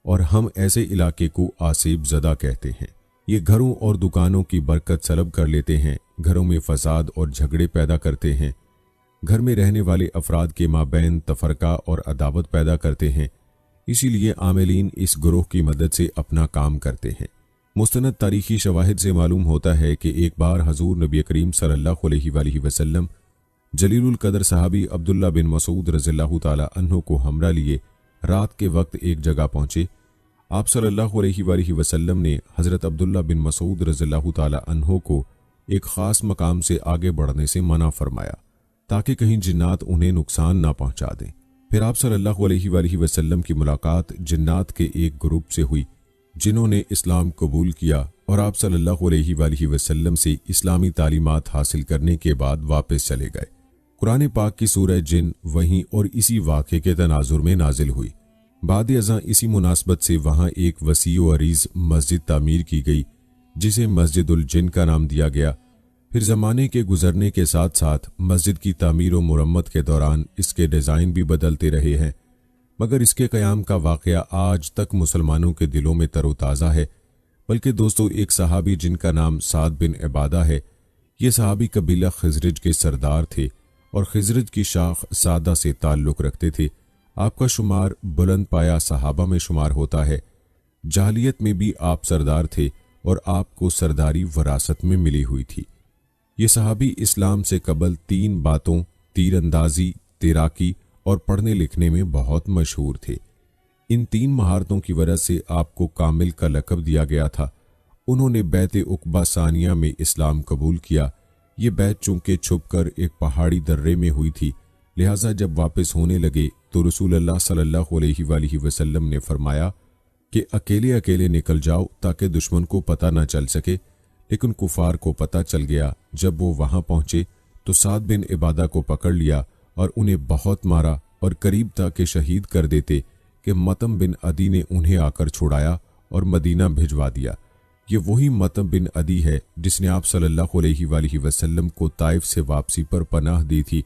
और हम ऐसे इलाके को आसीब ज़दा कहते हैं। ये घरों और दुकानों की बरकत सलब कर लेते हैं, घरों में फसाद और झगड़े पैदा करते हैं। घर में रहने वाले अफराद के माबैन तफरका और अदावत पैदा करते हैं। इसीलिए आमिलीन इस ग्रोह की मदद से अपना काम करते हैं। मुस्तनद तारीखी शवाहिद से मालूम होता है कि एक बार हजूर नबी करीम सल्लल्लाहु अलैहि वसल्लम जलीलुल कदर सहाबी अब्दुल्ला बिन मसूद रज़ियल्लाहु ताला अन्हु को हमरा लिए रात के वक्त एक जगह पहुंचे। आप सल्लल्लाहु अलैहि वसल्लम ने हज़रत अब्दुल्ला बिन मसूद रज़ियल्लाहु ताला अन्हु को एक ख़ास मकाम से आगे बढ़ने से मना फरमाया ताकि कहीं जिन्नात उन्हें नुकसान ना पहुंचा दें। फिर आप सल्लल्लाहु अलैहि वसल्लम की मुलाकात जिन्नात के एक ग्रुप से हुई जिन्होंने इस्लाम कबूल किया और आप सल्लल्लाहु अलैहि वसल्लम से इस्लामी तालीमात हासिल करने के बाद वापस चले गए। कुरान पाक की सूरह जिन वहीं और इसी वाक़े के तनाजुर में नाजिल हुई। बाद अज़ां इसी मुनासबत से वहाँ एक वसी व अरीज़ मस्जिद तामीर की गई जिसे मस्जिदुल जिन का नाम दिया गया। फिर ज़माने के गुजरने के साथ साथ मस्जिद की तामीर व मुरम्मत के दौरान इसके डिज़ाइन भी बदलते रहे हैं, मगर इसके क़याम का वाक़या आज तक मुसलमानों के दिलों में तरोताज़ा है। बल्कि दोस्तों, एक सहाबी जिनका नाम साद बिन इबादा है, ये सहाबी कबीला खिज़रज के सरदार थे और खिज़रज की शाख सादा से ताल्लुक़ रखते थे। आपका शुमार बुलंद पाया सहाबा में शुमार होता है। जाहिलियत में भी आप सरदार थे और आपको सरदारी वरासत में मिली हुई थी। ये सहाबी इस्लाम से कबल 3 बातों तीरंदाजी, तैराकी और पढ़ने लिखने में बहुत मशहूर थे। इन 3 महारतों की वजह से आपको कामिल का लक़ब दिया गया था। उन्होंने बैत उक़बा सानिया में इस्लाम कबूल किया। ये बैत चूंकि छुपकर एक पहाड़ी दर्रे में हुई थी, लिहाजा जब वापस होने लगे तो रसूलुल्लाह सल्लल्लाहु अलैहि वसल्लम ने फरमाया कि अकेले अकेले निकल जाओ ताकि दुश्मन को पता न चल सके। लेकिन कुफार को पता चल गया। जब वो वहां पहुंचे तो साद बिन इबादा को पकड़ लिया और उन्हें बहुत मारा और करीब था कि शहीद कर देते कि मतम बिन अदी ने उन्हें आकर छुड़ाया और मदीना भिजवा दिया। ये वही मतम बिन अदी है जिसने आप सल्लल्लाहु अलैहि वसल्लम को ताइफ से वापसी पर पनाह दी थी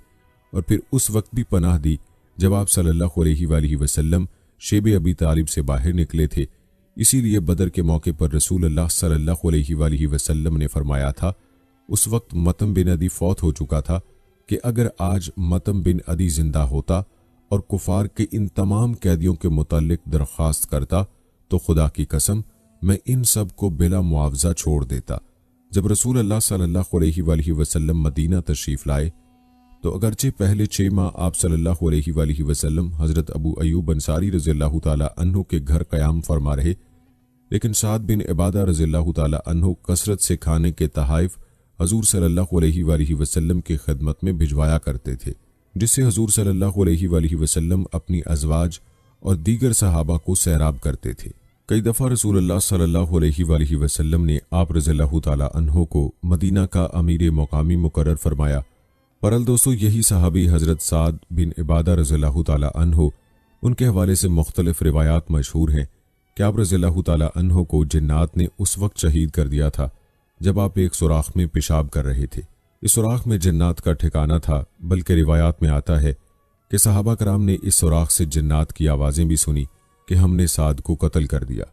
और फिर उस वक्त भी पनाह दी जब आप सल्लल्लाहु अलैहि वसल्लम शेब अबी तालिब से बाहर निकले थे। इसीलिए बदर के मौके पर रसूलुल्लाह सल्लल्लाहु अलैहि वसल्लम ने फरमाया था, उस वक्त मतम बिन अदी फौत हो चुका था, कि अगर आज मतम बिन अदी जिंदा होता और कुफार के इन तमाम कैदियों के मुतालिक दरख्वास्त करता तो खुदा की कसम मैं इन सब को बिला मुआवजा छोड़ देता। जब रसूलुल्लाह सल्लल्लाहु अलैहि वसल्लम मदीना तशरीफ लाए तो अगरचे पहले 6 माह आप सल्लल्लाहु अलैहि वसल्लम हज़रत अबू अयूब अंसारी रज़ियल्लाहु ताला अन्हु के घर क़याम फरमा रहे, लेकिन साद बिन इबादा रज़ियल्लाहु ताला अन्हु कसरत से खाने के तहाइफ हजूर सल्लल्लाहु अलैहि वसल्लम की खिदमत में भिजवाया करते थे, जिससे हजूर सल्लल्लाहु अलैहि वसल्लम अपनी अज़वाज और दीगर सहाबा को सैराब करते थे। कई दफ़ा रसूलुल्लाह सल्लल्लाहु अलैहि वसल्लम ने आप रज़ियल्लाहु ताला अन्हु को मदीना का अमीर मुकामी मुकर्रर फरमाया। परल दोस्तों, यही सहाबी हज़रत साद बिन इबादा रज़ियल्लाहु ताला अन्हु, उनके हवाले से मुख्तलिफ रिवायात मशहूर हैं कि आप रज़ियल्लाहु ताला अन्हु को जिन्नात ने उस वक्त शहीद कर दिया था जब आप एक सुराख में पेशाब कर रहे थे। इस सुराख में जिन्नात का ठिकाना था, बल्कि रिवायात में आता है कि सहाबा कराम ने इस सुराख से जिन्नात की आवाज़ें भी सुनी कि हमने साद को कत्ल कर दिया,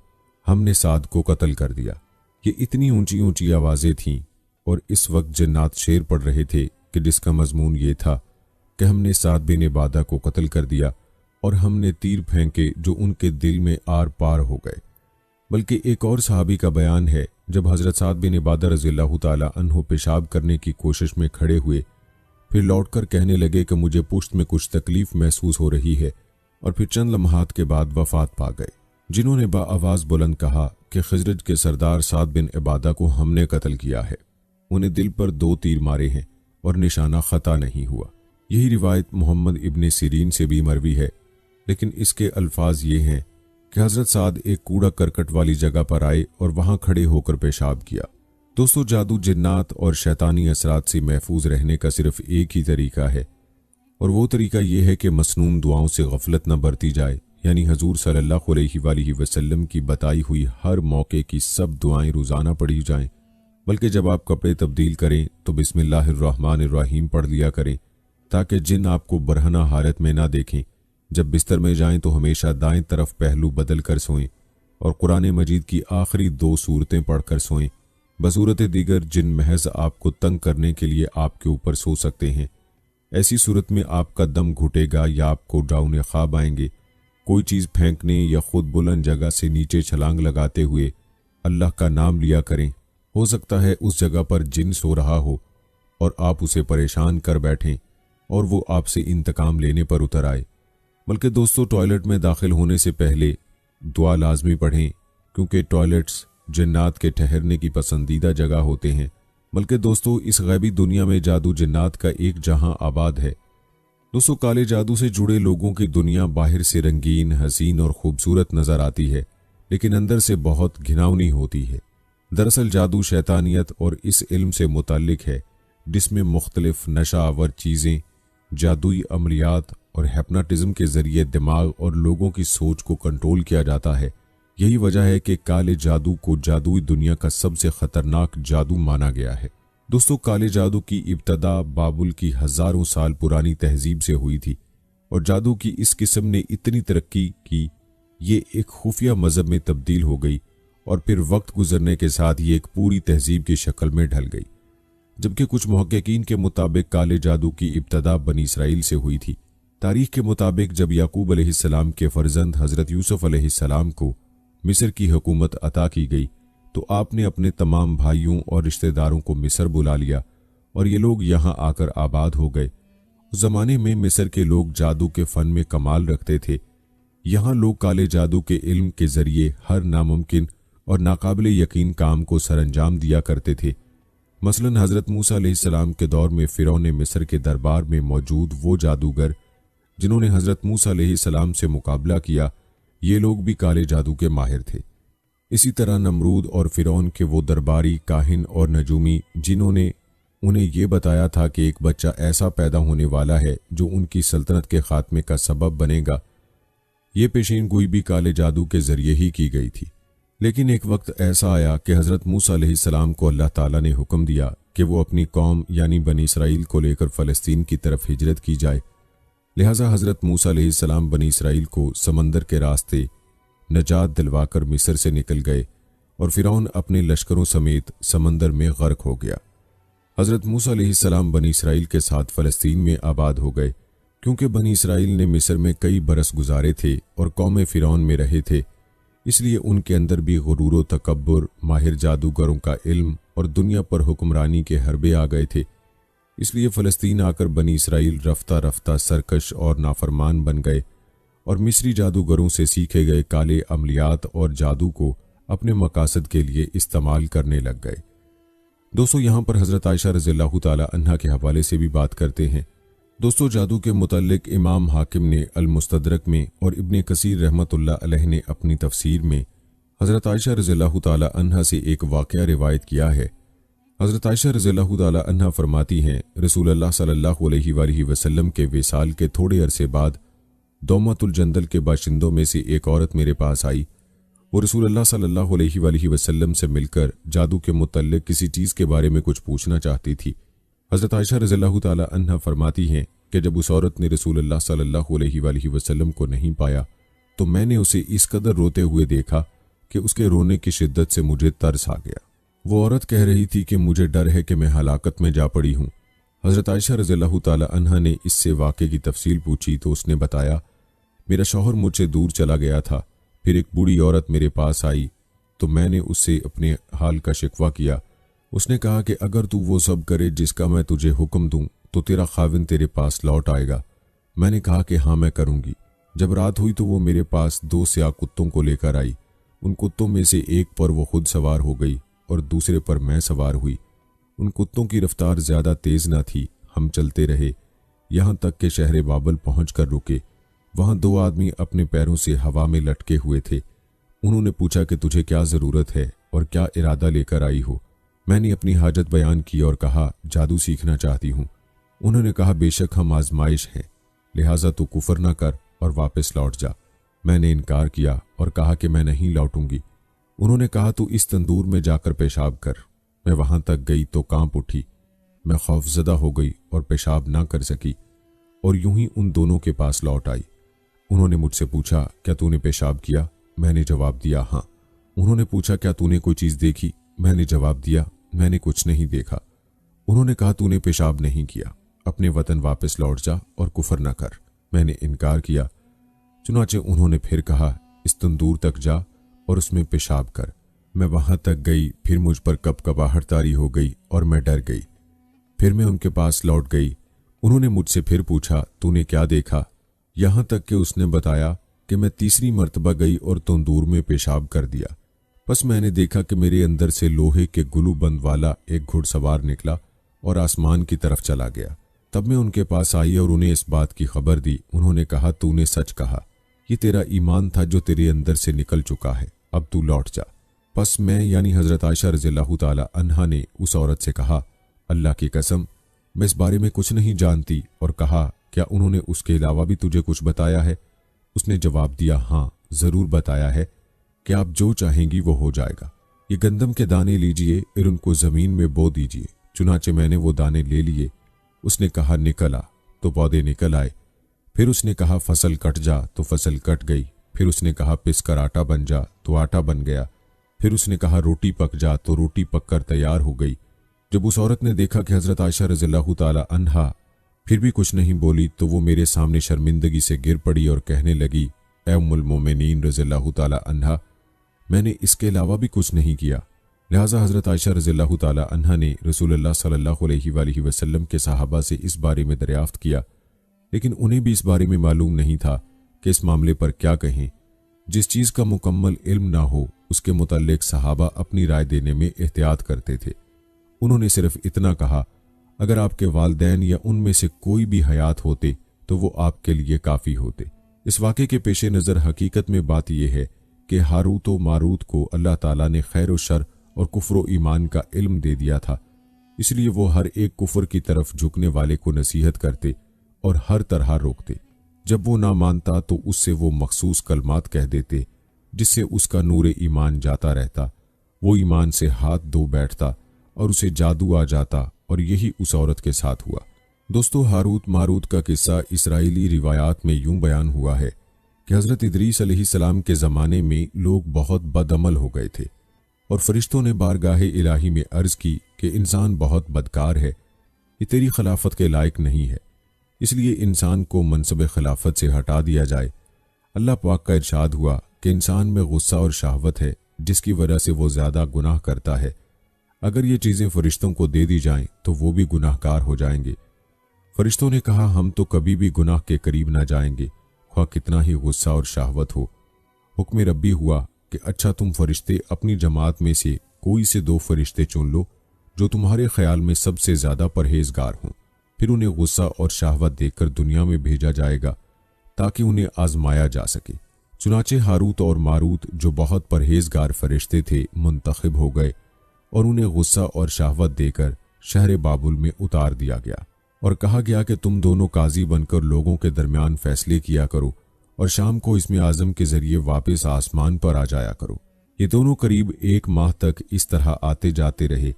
हमने साद को कत्ल कर दिया। ये इतनी ऊंची ऊंची आवाज़ें थीं और इस वक्त जिन्नात शेर पढ़ रहे थे कि जिसका मजमून ये था कि हमने साद बिन इबादा को कत्ल कर दिया और हमने तीर फेंके जो उनके दिल में आर पार हो गए। बल्कि एक और सहाबी का बयान है, जब हज़रत साद बिन इबादा रज़ियल्लाहु ताला अन्हु पेशाब करने की कोशिश में खड़े हुए, फिर लौटकर कहने लगे कि मुझे पुश्त में कुछ तकलीफ महसूस हो रही है, और फिर चंद लम्हात के बाद वफात पा गए। जिन्होंने बाआवाज़ बुलंद कहा कि खिज़रज के सरदार साद बिन इबादा को हमने कत्ल किया है, उन्हें दिल पर 2 तीर मारे हैं और निशाना खता नहीं हुआ। यही रिवायत मोहम्मद इब्ने सिरीन से भी मरवी है, लेकिन इसके अल्फाज ये हैं कि हज़रत साद एक कूड़ा करकट वाली जगह पर आए और वहां खड़े होकर पेशाब किया। दोस्तों, जादू, जिन्नात और शैतानी असरात से महफूज रहने का सिर्फ एक ही तरीका है, और वो तरीका यह है कि मसनून दुआओं से गफलत न बरती जाए। यानी हजूर सल्लल्लाहु अलैहि वसल्लम की बताई हुई हर मौके की सब दुआएं रोज़ाना पढ़ी जाएं, बल्कि जब आप कपड़े तब्दील करें तो बिस्मिल्लाहिर्रहमानिर्रहीम पढ़ लिया करें ताकि जिन आपको बरहना हालत में ना देखें। जब बिस्तर में जाएं तो हमेशा दाएं तरफ पहलू बदल कर सोएं और कुरान मजीद की आखिरी 2 सूरतें पढ़कर सोएं। बसूरत दीगर जिन महज आपको तंग करने के लिए आपके ऊपर सो सकते हैं, ऐसी सूरत में आपका दम घुटेगा या आपको डरावने ख्वाब आएंगे। कोई चीज़ फेंकने या खुद बुलंद जगह से नीचे छलांग लगाते हुए अल्लाह का नाम लिया करें। हो सकता है उस जगह पर जिन सो रहा हो और आप उसे परेशान कर बैठें और वो आपसे इंतकाम लेने पर उतर आए। बल्कि दोस्तों, टॉयलेट में दाखिल होने से पहले दुआ लाजमी पढ़ें, क्योंकि टॉयलेट्स जिन्नात के ठहरने की पसंदीदा जगह होते हैं। बल्कि दोस्तों, इस गैबी दुनिया में जादू जिन्नात का एक जहां आबाद है। दोस्तों, काले जादू से जुड़े लोगों की दुनिया बाहर से रंगीन, हसीन और खूबसूरत नजर आती है, लेकिन अंदर से बहुत घिनौनी होती है। दरअसल जादू शैतानियत और इस इल्म से मुताल्लिक है जिसमें मुख्तलिफ नशा आवर चीज़ें, जादुई अमलियात और हिप्नोटिज्म के जरिए दिमाग और लोगों की सोच को कंट्रोल किया जाता है। यही वजह है कि काले जादू को जादुई दुनिया का सबसे खतरनाक जादू माना गया है। दोस्तों, काले जादू की इब्तदा बाबुल की हजारों साल पुरानी तहजीब से हुई थी और जादू की इस किस्म ने इतनी तरक्की की ये एक खुफिया मजहब में तब्दील हो गई और फिर वक्त गुजरने के साथ ये एक पूरी तहजीब की शक्ल में ढल गई। जबकि कुछ मुहक्किकीन के मुताबिक काले जादू की इब्तदा बनी इसराइल से हुई थी। तारीख के मुताबिक जब याकूब अलैहिस्सलाम के फर्जंद हजरत यूसुफ अलैहिस्सलाम को मिस्र की हुकूमत अता की गई तो आपने अपने तमाम भाइयों और रिश्तेदारों को मिस्र बुला लिया और ये लोग यहाँ आकर आबाद हो गए। उस जमाने में मिस्र के लोग जादू के फन में कमाल रखते थे। यहाँ लोग काले जादू के इल्म के जरिए हर नामुमकिन और नाकाबिले यकीन काम को सरंजाम दिया करते थे। मसलन हजरत मूसा अलैहिस्सलाम के दौर में फिरौन मिस्र के दरबार में मौजूद वो जादूगर जिन्होंने हजरत मूसा अलैहिस्सलाम से मुकाबला किया, ये लोग भी काले जादू के माहिर थे। इसी तरह नमरूद और फिरौन के वो दरबारी काहिन और नजूमी जिन्होंने उन्हें ये बताया था कि एक बच्चा ऐसा पैदा होने वाला है जो उनकी सल्तनत के खात्मे का सबब बनेगा, ये पेशीन गोई भी काले जादू के जरिए ही की गई थी। लेकिन एक वक्त ऐसा आया कि हजरत मूसा अलैहिस्सलाम को अल्लाह ताला ने हुक्म दिया कि वो अपनी कौम यानी बनी इसराइल को लेकर फ़लस्तीन की तरफ हिजरत की जाए। लिहाजा हजरत मूसा अलैहिस्सलाम बनी इसराइल को समंदर के रास्ते नजात दिलवाकर मिस्र से निकल गए और फिरौन अपने लश्करों समेत समंदर में गर्क हो गया। हजरत मूसा अलैहिस्सलाम बनी इसराइल के साथ फ़लस्तीन में आबाद हो गए। क्योंकि बनी इसराइल ने मिस्र में कई बरस गुजारे थे और कौम फिरौन में रहे थे, इसलिए उनके अंदर भी गुरूर व तकब्बुर, माहिर जादूगरों का इल्म और दुनिया पर हुक्मरानी के हरबे आ गए थे। इसलिए फ़लस्तीन आकर बनी इसराइल रफ्ता रफ्ता सरकश और नाफरमान बन गए और मिस्री जादूगरों से सीखे गए काले अमलियात और जादू को अपने मकासद के लिए इस्तेमाल करने लग गए। दोस्तों, यहाँ पर हज़रत आयशा रज़ियल्लाहु ताला अन्हा के हवाले से भी बात करते हैं। दोस्तों, जादू के मुतल्लिक इमाम हाकिम ने अल मुस्तदरक में और इब्ने कसीर रहमतुल्लाह अलैह ने अपनी तफसीर में हज़रत आयशा रज़ियल्लाहु ताला अन्हा से एक वाक़या रिवायत किया है। हज़रत आयशा रज़ियल्लाहु ताला अन्हा फरमाती हैं, रसूलुल्लाह सल्लल्लाहु अलैहि वसल्लम के विसाल के थोड़े अरसे बाद दौमतुल जंदल के बाशिंदों में से एक औरत मेरे पास आई। वो रसूलुल्लाह सल्लल्लाहु अलैहि वसल्लम से मिलकर जादू के मुतल्लिक किसी चीज़ के बारे में कुछ पूछना चाहती थी। हज़रत आयशा रज़ियल्लाहु ताला अन्हा फरमाती हैं कि जब उस औरत ने रसूलुल्लाह सल्लल्लाहु अलैहि वसल्लम को नहीं पाया तो मैंने उसे इस कदर रोते हुए देखा कि उसके रोने की शिद्दत से मुझे तरस आ गया। वो औरत कह रही थी कि मुझे डर है कि मैं हलाकत में जा पड़ी हूँ। हज़रत आयशा रज़ियल्लाहु ताला अन्हा ने इससे वाक़े की तफसील पूछी तो उसने बताया, मेरा शौहर मुझसे दूर चला गया था। फिर एक बूढ़ी औरत मेरे पास आई तो मैंने उससे अपने हाल का शिकवा किया। उसने कहा कि अगर तू वो सब करे जिसका मैं तुझे हुक्म दूं तो तेरा खाविन तेरे पास लौट आएगा। मैंने कहा कि हाँ, मैं करूँगी। जब रात हुई तो वो मेरे पास 2 स्याह कुत्तों को लेकर आई। उन कुत्तों में से एक पर वो खुद सवार हो गई और दूसरे पर मैं सवार हुई। उन कुत्तों की रफ्तार ज़्यादा तेज़ न थी। हम चलते रहे यहाँ तक कि शहर बाबल पहुँच कर रुके। वहाँ 2 आदमी अपने पैरों से हवा में लटके हुए थे। उन्होंने पूछा कि तुझे क्या ज़रूरत है और क्या इरादा लेकर आई हो। मैंने अपनी हाजत बयान की और कहा, जादू सीखना चाहती हूँ। उन्होंने कहा, बेशक हम आजमाइश हैं, लिहाजा तू कुफर न कर और वापस लौट जा। मैंने इनकार किया और कहा कि मैं नहीं लौटूंगी। उन्होंने कहा, तू इस तंदूर में जाकर पेशाब कर। मैं वहां तक गई तो कांप उठी। मैं खौफजदा हो गई और पेशाब ना कर सकी और यूं ही उन दोनों के पास लौट आई। उन्होंने मुझसे पूछा, क्या तूने पेशाब किया? मैंने जवाब दिया, हाँ। उन्होंने पूछा, क्या तूने कोई चीज़ देखी? मैंने जवाब दिया, मैंने कुछ नहीं देखा। उन्होंने कहा, तूने पेशाब नहीं किया? मैंने जवाब दिया, हाँ। उन्होंने पूछा, क्या तूने कोई चीज़ देखी? मैंने जवाब दिया, मैंने कुछ नहीं देखा। उन्होंने कहा, तू इस तंदूर में जाकर पेशाब कर। मैं वहां तक गई तो कांप उठी। मैं खौफजदा हो गई और पेशाब ना कर सकी और यूं ही उन दोनों के पास लौट आई। उन्होंने पूछा, क्या तूने कोई चीज़ देखी? मैंने जवाब दिया, हाँ। उन्होंने कहा, तूने पेशाब नहीं किया? मैंने जवाब दिया, अपने वतन वापस लौट जा और कुफर न कर। मैंने इनकार किया। चुनाचे उन्होंने फिर कहा, इस तंदूर तक जा और उसमें पेशाब कर। मैं वहां तक गई, फिर मुझ पर कपकपाहट तारी हो गई और मैं डर गई। फिर मैं उनके पास लौट गई। उन्होंने मुझसे फिर पूछा, तूने क्या देखा? यहां तक कि उसने बताया कि मैं तीसरी मर्तबा गई और तंदूर में पेशाब कर दिया। बस मैंने देखा कि मेरे अंदर से लोहे के गुलूबंद वाला एक घुड़सवार निकला और आसमान की तरफ चला गया। तब मैं उनके पास आई और उन्हें इस बात की खबर दी। उन्होंने कहा, तूने सच कहा, ये तेरा ईमान था जो तेरे अंदर से निकल चुका है, अब तू लौट जा। बस मैं यानी हजरत आयशा रज़ियल्लाहु ताला अन्हा ने उस औरत से कहा, अल्लाह की कसम मैं इस बारे में कुछ नहीं जानती। और कहा, क्या उन्होंने उसके अलावा भी तुझे कुछ बताया है? उसने जवाब दिया, हाँ जरूर बताया है कि आप जो चाहेंगी वो हो जाएगा। ये गंदम के दाने लीजिए और उनको जमीन में बो दीजिए। चुनाचे मैंने वो दाने ले लिए। उसने कहा, निकल आ, तो पौधे निकल आए। फिर उसने कहा, फसल कट जा, तो फसल कट गई। फिर उसने कहा, पिस कर आटा बन जा, तो आटा बन गया। फिर उसने कहा, रोटी पक जा, तो रोटी पककर तैयार हो गई। जब उस औरत ने देखा कि हजरत आयशा रज़ियल्लाहु ताला अन्हा फिर भी कुछ नहीं बोली, तो वो मेरे सामने शर्मिंदगी से गिर पड़ी और कहने लगी, ए उम्मुल मोमिनीन रज़ियल्लाहु ताला अन्हा, मैंने इसके अलावा भी कुछ नहीं किया। लिहाजा हजरत आयशा रज़ियल्लाहु ताला अन्हा ने रसूलुल्लाह सल्लल्लाहु अलैहि वसल्लम के सहाबा से इस बारे में दरियाफ्त किया, लेकिन उन्हें भी इस बारे में मालूम नहीं था कि इस मामले पर क्या कहें। जिस चीज़ का मुकम्मल इल्म ना हो उसके मुताल्लिक सहाबा अपनी राय देने में एहतियात करते थे। उन्होंने सिर्फ इतना कहा, अगर आपके वालिदैन या उनमें से कोई भी हयात होते तो वो आपके लिए काफ़ी होते। इस वाक़े के पेश नज़र हकीकत में बात यह है कि हारूत व मारूत को अल्लाह ताला ने खैर व शर और कुफ्र व ईमान का इल्म दे दिया था, इसलिए वो हर एक कुफ्र की तरफ झुकने वाले को नसीहत करते और हर तरह रोकते। जब वो ना मानता तो उससे वो मखसूस कलमात कह देते जिससे उसका नूर ईमान जाता रहता। वो ईमान से हाथ धो बैठता और उसे जादू आ जाता, और यही उस औरत के साथ हुआ। दोस्तों, हारूत मारूत का किस्सा इसराइली रिवायात में यूं बयान हुआ है कि हज़रत इदरीस अलैहिस्सलाम के ज़माने में लोग बहुत बदअमल हो गए थे और फरिश्तों ने बारगाहे इलाही में अर्ज़ की कि इंसान बहुत बदकार है, ये तेरी खिलाफत के लायक नहीं है, इसलिए इंसान को मनसब खिलाफत से हटा दिया जाए। अल्लाह पाक का इरशाद हुआ कि इंसान में गुस्सा और शहवत है जिसकी वजह से वो ज़्यादा गुनाह करता है। अगर ये चीज़ें फरिश्तों को दे दी जाएं तो वो भी गुनाहगार हो जाएंगे। फरिश्तों ने कहा, हम तो कभी भी गुनाह के करीब ना जाएंगे, ख्वाह कितना ही गुस्सा और शहवत हो। हुक्म रब्बी हुआ कि अच्छा तुम फरिश्ते अपनी जमात में से कोई से 2 फरिश्ते चुन लो जो तुम्हारे ख्याल में सबसे ज़्यादा परहेजगार हों। फिर उन्हें गुस्सा और शहवत देकर दुनिया में भेजा जाएगा ताकि उन्हें आजमाया जा सके। चुनाचे हारूत और मारूत जो बहुत परहेजगार फरिश्ते थे मुंतखब हो गए और उन्हें गुस्सा और शहवत देकर शहर बाबुल में उतार दिया गया और कहा गया कि तुम दोनों काजी बनकर लोगों के दरमियान फैसले किया करो और शाम को इसमें आज़म के जरिए वापस आसमान पर आ जाया करो। ये दोनों करीब 1 माह तक इस तरह आते जाते रहे।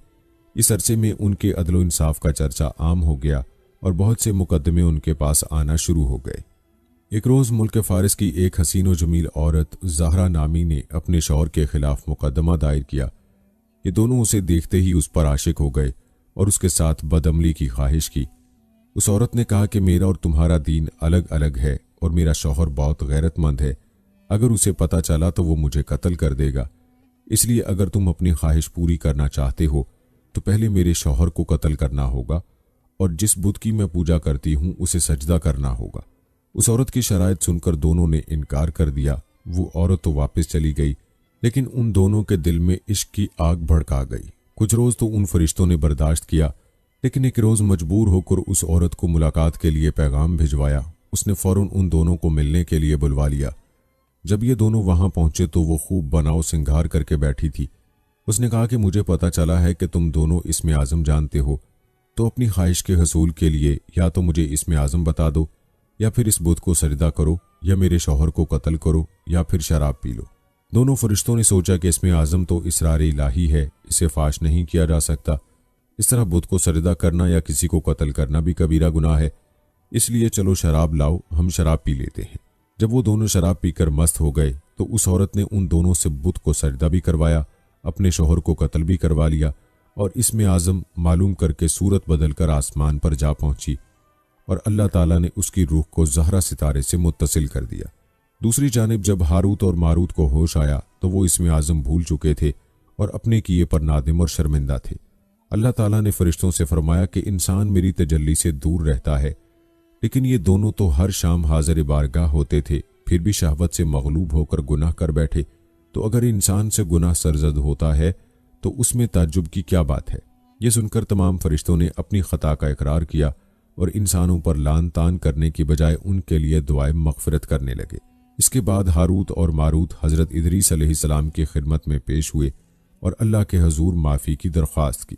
इस अरसे में उनके अदलो इंसाफ का चर्चा आम हो गया और बहुत से मुकदमे उनके पास आना शुरू हो गए। एक रोज़ मुल्क फारिस की एक हसीन व जमील औरत ज़हरा नामी ने अपने शौहर के खिलाफ मुकदमा दायर किया। ये दोनों उसे देखते ही उस पर आशिक हो गए और उसके साथ बदअमली की ख्वाहिश की। उस औरत ने कहा कि मेरा और तुम्हारा दीन अलग अलग है और मेरा शौहर बहुत गैरतमंद है, अगर उसे पता चला तो वो मुझे कत्ल कर देगा। इसलिए अगर तुम अपनी ख्वाहिश पूरी करना चाहते हो तो पहले मेरे शौहर को कत्ल करना होगा और जिस बुत की मैं पूजा करती हूँ उसे सजदा करना होगा। उस औरत की शराइत सुनकर दोनों ने इनकार कर दिया। वो औरत तो वापस चली गई, लेकिन उन दोनों के दिल में इश्क की आग भड़का गई। कुछ रोज तो उन फरिश्तों ने बर्दाश्त किया, लेकिन एक रोज मजबूर होकर उस औरत को मुलाकात के लिए पैगाम भिजवाया। उसने फौरन उन दोनों को मिलने के लिए बुलवा लिया। जब ये दोनों वहां पहुंचे तो वो खूब बनाव सिंगार करके बैठी थी। उसने कहा कि मुझे पता चला है कि तुम दोनों इसमें आज़म जानते हो, तो अपनी ख्वाहिश के हसूल के लिए या तो मुझे इसमें आज़म बता दो, या फिर इस बुत को सजदा करो, या मेरे शौहर को कत्ल करो, या फिर शराब पी लो। दोनों फरिश्तों ने सोचा कि इसमें आज़म तो इसरार इलाही है, इसे फाश नहीं किया जा सकता। इस तरह बुत को सजदा करना या किसी को कत्ल करना भी कबीरा गुनाह है, इसलिए चलो शराब लाओ, हम शराब पी लेते हैं। जब वो दोनों शराब पीकर मस्त हो गए तो उस औरत ने उन दोनों से बुत को सजदा भी करवाया, अपने शौहर को कत्ल भी करवा लिया और इसमें आज़म मालूम करके सूरत बदलकर आसमान पर जा पहुंची। और अल्लाह ताला ने उसकी रूह को ज़हरा सितारे से मुत्तसिल कर दिया। दूसरी जानिब जब हारूत और मारूत को होश आया तो वो इसमें आज़म भूल चुके थे और अपने किए पर नादिम और शर्मिंदा थे। अल्लाह ताला ने फरिश्तों से फरमाया कि इंसान मेरी तजल्ली से दूर रहता है, लेकिन ये दोनों तो हर शाम हाजिर बारगाह होते थे, फिर भी शहवत से मगलूब होकर गुनाह कर बैठे। तो अगर इंसान से गुनाह सरजद होता है तो उसमें ताज्जुब की क्या बात है। ये सुनकर तमाम फरिश्तों ने अपनी खता का इकरार किया और इंसानों पर लान तान करने की बजाय उनके लिए दुआए मगफिरत करने लगे। इसके बाद हारूत और मारूत हज़रत इदरीस अलैहिस्सलाम की खिदमत में पेश हुए और अल्लाह के हजूर माफ़ी की दरख्वास्त की।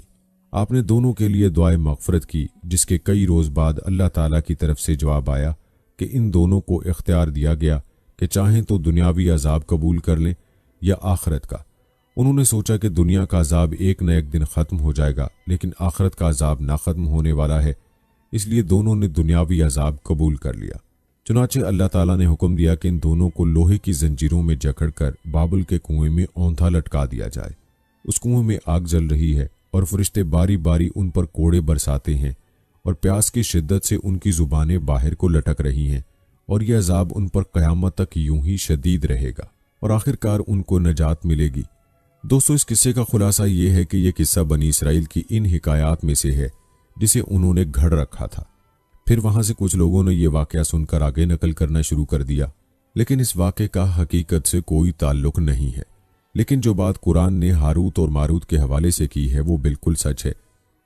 आपने दोनों के लिए दुआए मगफिरत की, जिसके कई रोज़ बाद अल्लाह ताला की तरफ से जवाब आया कि इन दोनों को इख्तियार दिया गया कि चाहें तो दुनियावी अजाब कबूल कर लें या आखिरत का। उन्होंने सोचा कि दुनिया का अजाब एक न एक दिन ख़त्म हो जाएगा, लेकिन आखिरत का अजाब ना ख़त्म होने वाला है, इसलिए दोनों ने दुनियावी अजाब कबूल कर लिया। चुनाचे अल्लाह ताला ने हुक्म दिया कि इन दोनों को लोहे की जंजीरों में जकड़कर बाबुल के कुएं में औंधा लटका दिया जाए। उस कुएं में आग जल रही है और फरिश्ते बारी बारी उन पर कोड़े बरसाते हैं और प्यास की शिद्दत से उनकी जुबानें बाहर को लटक रही हैं और यह अजाब उन पर क़यामत तक यूं ही शदीद रहेगा और आखिरकार उनको नजात मिलेगी। दोस्तों, इस किस्से का खुलासा ये है कि यह किस्सा बनी इसराइल की इन हिकायात में से है जिसे उन्होंने घड़ रखा था। फिर वहां से कुछ लोगों ने यह वाकया सुनकर आगे नकल करना शुरू कर दिया, लेकिन इस वाक़े का हकीकत से कोई ताल्लुक नहीं है। लेकिन जो बात कुरान ने हारूत और मारूत के हवाले से की है वो बिल्कुल सच है।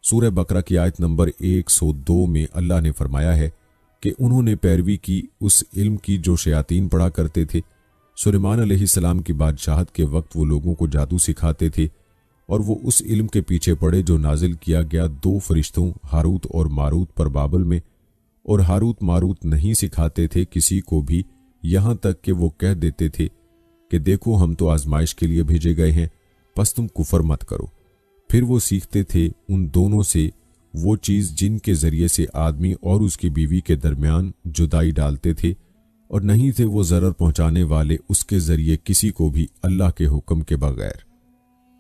सूरह बकरा की आयत नंबर 102 में अल्लाह ने फरमाया है कि उन्होंने पैरवी की उस इल्म की जो शयातीन पढ़ा करते थे। सुलेमान अलैहिस्सलाम की बादशाहत के वक्त वो लोगों को जादू सिखाते थे और वो उस इल्म के पीछे पड़े जो नाजिल किया गया 2 फरिश्तों हारूत और मारूत पर बाबल में। और हारूत मारूत नहीं सिखाते थे किसी को भी, यहाँ तक कि वो कह देते थे कि देखो हम तो आजमाइश के लिए भेजे गए हैं, बस तुम कुफर मत करो। फिर वो सीखते थे उन दोनों से वो चीज़ जिनके ज़रिए से आदमी और उसकी बीवी के दरमियान जुदाई डालते थे, और नहीं थे वो ज़रर पहुंचाने वाले उसके ज़रिए किसी को भी अल्लाह के हुक्म के बगैर।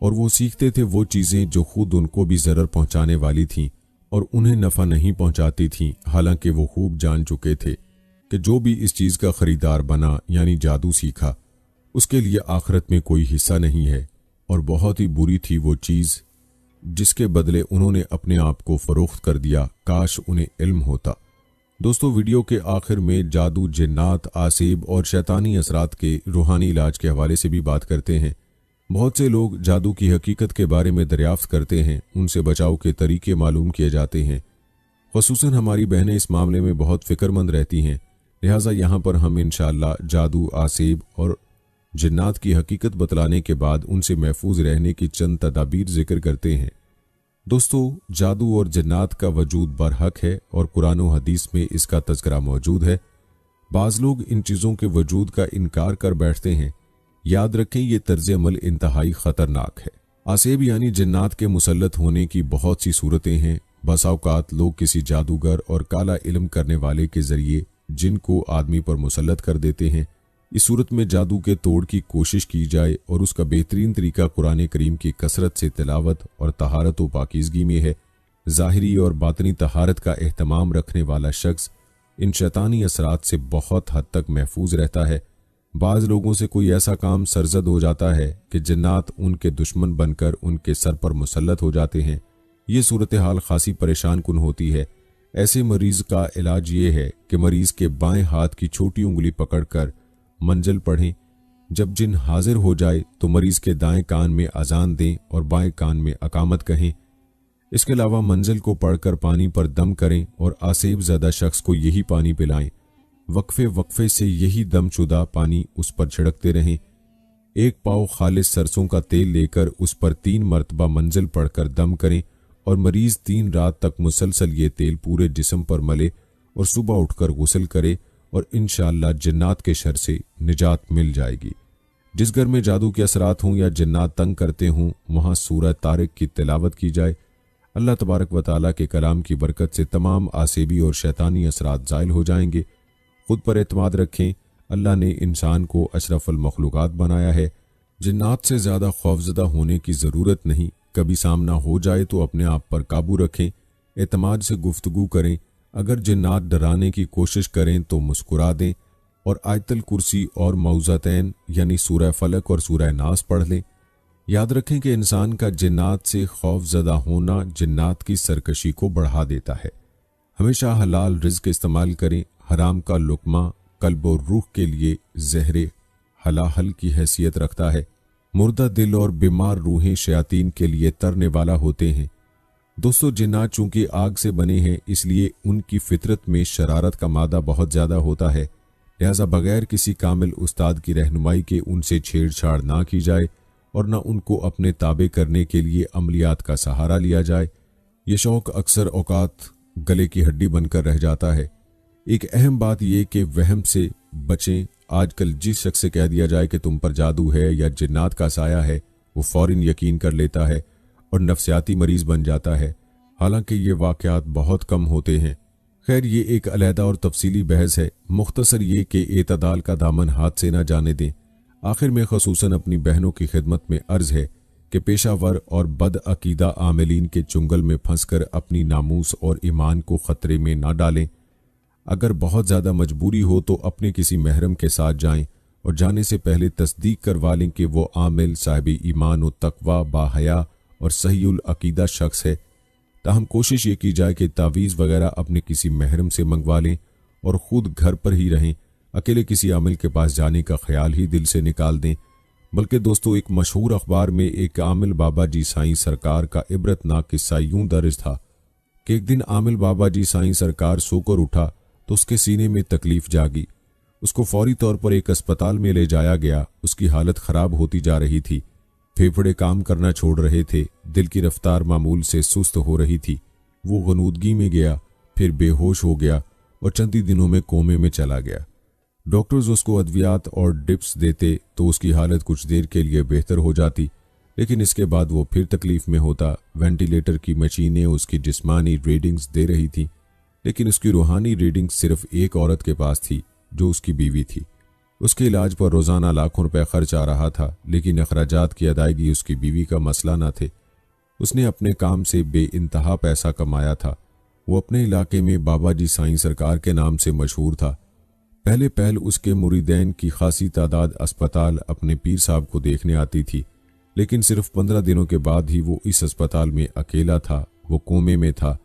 और वो सीखते थे वो चीज़ें जो खुद उनको भी ज़रर पहुंचाने वाली थीं और उन्हें नफ़ा नहीं पहुंचाती थीं, हालांकि वो खूब जान चुके थे कि जो भी इस चीज़ का ख़रीदार बना यानी जादू सीखा उसके लिए आखिरत में कोई हिस्सा नहीं है और बहुत ही बुरी थी वो चीज़ जिसके बदले उन्होंने अपने आप को फ़रोख्त कर दिया। काश उन्हें इल्म होता। दोस्तों, वीडियो के आखिर में जादू, जिन्नात, आसेब और शैतानी असरात के रूहानी इलाज के हवाले से भी बात करते हैं। बहुत से लोग जादू की हकीकत के बारे में दरियाफ्त करते हैं, उनसे बचाव के तरीके मालूम किए जाते हैं। ख़ुसूसन हमारी बहनें इस मामले में बहुत फ़िक्रमंद रहती हैं, लिहाजा यहाँ पर हम इंशाअल्लाह जादू, आसेब और जिन्नात की हकीकत बतलाने के बाद उनसे महफूज रहने की चंद तदाबीर जिक्र करते हैं। दोस्तों, जादू और जिन्नात का वजूद बरहक है और कुरान और हदीस में इसका तज़किरा मौजूद है। बाज़ लोग इन चीज़ों के वजूद का इनकार कर बैठते हैं। याद रखें, ये तर्ज अमल इंतहाई ख़तरनाक है। आसेब यानी जिन्नात के मुसल्लत होने की बहुत सी सूरतें हैं। बसा औकात लोग किसी जादूगर और काला इल्म करने वाले के ज़रिए जिनको आदमी पर मुसल्लत कर देते हैं। इस सूरत में जादू के तोड़ की कोशिश की जाए और उसका बेहतरीन तरीका कुरान करीम की कसरत से तिलावत और तहारत व पाकीज़गी में है। ज़ाहिरी और बातनी तहारत का एहतमाम रखने वाला शख्स इन शैतानी असरात से बहुत हद तक महफूज रहता है। बाज़ लोगों से कोई ऐसा काम सरजद हो जाता है कि जिन्नात उनके दुश्मन बनकर उनके सर पर मुसल्लत हो जाते हैं। ये सूरत हाल खासी परेशान कुन होती है। ऐसे मरीज़ का इलाज ये है कि मरीज़ के बाएं हाथ की छोटी उंगली पकड़कर मंजिल पढ़ें। जब जिन हाजिर हो जाए तो मरीज़ के दाएं कान में अजान दें और बाएं कान में अकामत कहें। इसके अलावा मंजिल को पढ़कर पानी पर दम करें और आसेब ज़दा शख्स को यही पानी पिलाएं। वक्फे वक्फे से यही दमशुदा पानी उस पर छिड़कते रहें। 1 पाव खालिस सरसों का तेल लेकर उस पर 3 मरतबा मंजिल पढ़कर दम करें और मरीज़ 3 रात तक मुसलसल ये तेल पूरे जिस्म पर मले और सुबह उठकर गुस्ल करे और इंशाअल्लाह जिन्नात के शर से निजात मिल जाएगी। जिस घर में जादू के असरात हों या जिन्नात तंग करते हों, वहाँ सूरह तारिक की तिलावत की जाए। अल्लाह तबारक व तआला के कलाम की बरकत से तमाम आसेबी और शैतानी असरात ज़ाइल हो जाएंगे। खुद पर एतमाद रखें। अल्लाह ने इंसान को अशरफुल मखलूक़ात बनाया है। जिन्नात से ज़्यादा खौफज़दा होने की ज़रूरत नहीं। कभी सामना हो जाए तो अपने आप पर काबू रखें, एतमाद से गुफ्तगू करें, अगर जिन्नात डराने की कोशिश करें तो मुस्कुरा दें और आयतल कुर्सी और मौज़तैन यानी सूरह फलक और सूरह नास पढ़ लें। याद रखें कि इंसान का जिन्नात से खौफजदा होना जिन्नात की सरकशी को बढ़ा देता है। हमेशा हलाल रिज़्क इस्तेमाल करें। हराम का लुक़मा कल्ब और रूह के लिए ज़हरे हलाहल की हैसियत रखता है। मुर्दा दिल और बीमार रूहें शयातीन के लिए तरने वाला होते हैं। दोस्तों, जिन्नात चूंकि आग से बने हैं इसलिए उनकी फितरत में शरारत का मादा बहुत ज़्यादा होता है। लिहाजा बगैर किसी कामिल उस्ताद की रहनुमाई के उनसे छेड़छाड़ ना की जाए और न उनको अपने ताबे करने के लिए अमलियात का सहारा लिया जाए। ये शौक़ अक्सर औकात गले की हड्डी बनकर रह जाता है। एक अहम बात यह कि वहम से बचें। आजकल जिस शख्स से कह दिया जाए कि तुम पर जादू है या जिन्नात का साया है, वो फ़ौरन यकीन कर लेता है और नफ्सियाती मरीज़ बन जाता है। हालांकि ये वाक़यात बहुत कम होते हैं। खैर, ये एक अलहदा और तफसीली बहस है। मुख्तसर ये कि एतदाल का दामन हाथ से ना जाने दें। आखिर में खसूसन अपनी बहनों की खिदमत में अर्ज़ है कि पेशावर और बदअकीदा आमिलीन के चुंगल में फंसकर अपनी नामूस और ईमान को ख़तरे में ना डालें। अगर बहुत ज़्यादा मजबूरी हो तो अपने किसी महरम के साथ जाएं और जाने से पहले तस्दीक करवा लें कि वो आमिल साहिब ईमान व तकवा बाहया और सहीउल अकीदा शख्स है। ताहम कोशिश ये की जाए कि तावीज़ वगैरह अपने किसी महरम से मंगवा लें और ख़ुद घर पर ही रहें। अकेले किसी आमिल के पास जाने का ख्याल ही दिल से निकाल दें। बल्कि दोस्तों, एक मशहूर अखबार में एक आमिल बाबा जी साईं सरकार का इबरतनाक किस्सा यूं दर्ज था कि एक दिन आमिल बाबा जी साईं सरकार सोकर उठा तो उसके सीने में तकलीफ जागी। उसको फौरी तौर पर एक अस्पताल में ले जाया गया। उसकी हालत ख़राब होती जा रही थी। फेफड़े काम करना छोड़ रहे थे। दिल की रफ्तार मामूल से सुस्त हो रही थी। वो गनूदगी में गया, फिर बेहोश हो गया और चंद ही दिनों में कोमे में चला गया। डॉक्टर्स उसको अद्वियात और डिप्स देते तो उसकी हालत कुछ देर के लिए बेहतर हो जाती, लेकिन इसके बाद वो फिर तकलीफ में होता। वेंटिलेटर की मशीनें उसकी जिस्मानी रीडिंग्स दे रही थी, लेकिन उसकी रूहानी रीडिंग सिर्फ एक औरत के पास थी जो उसकी बीवी थी। उसके इलाज पर रोज़ाना लाखों रुपए खर्च आ रहा था, लेकिन अखराजात की अदायगी उसकी बीवी का मसला न थे। उसने अपने काम से बेइंतहा पैसा कमाया था। वो अपने इलाके में बाबा जी साईं सरकार के नाम से मशहूर था। पहले पहल उसके मुरीदैन की खासी तादाद अस्पताल अपने पीर साहब को देखने आती थी, लेकिन सिर्फ 15 दिनों के बाद ही वो इस अस्पताल में अकेला था। वो कोमे में था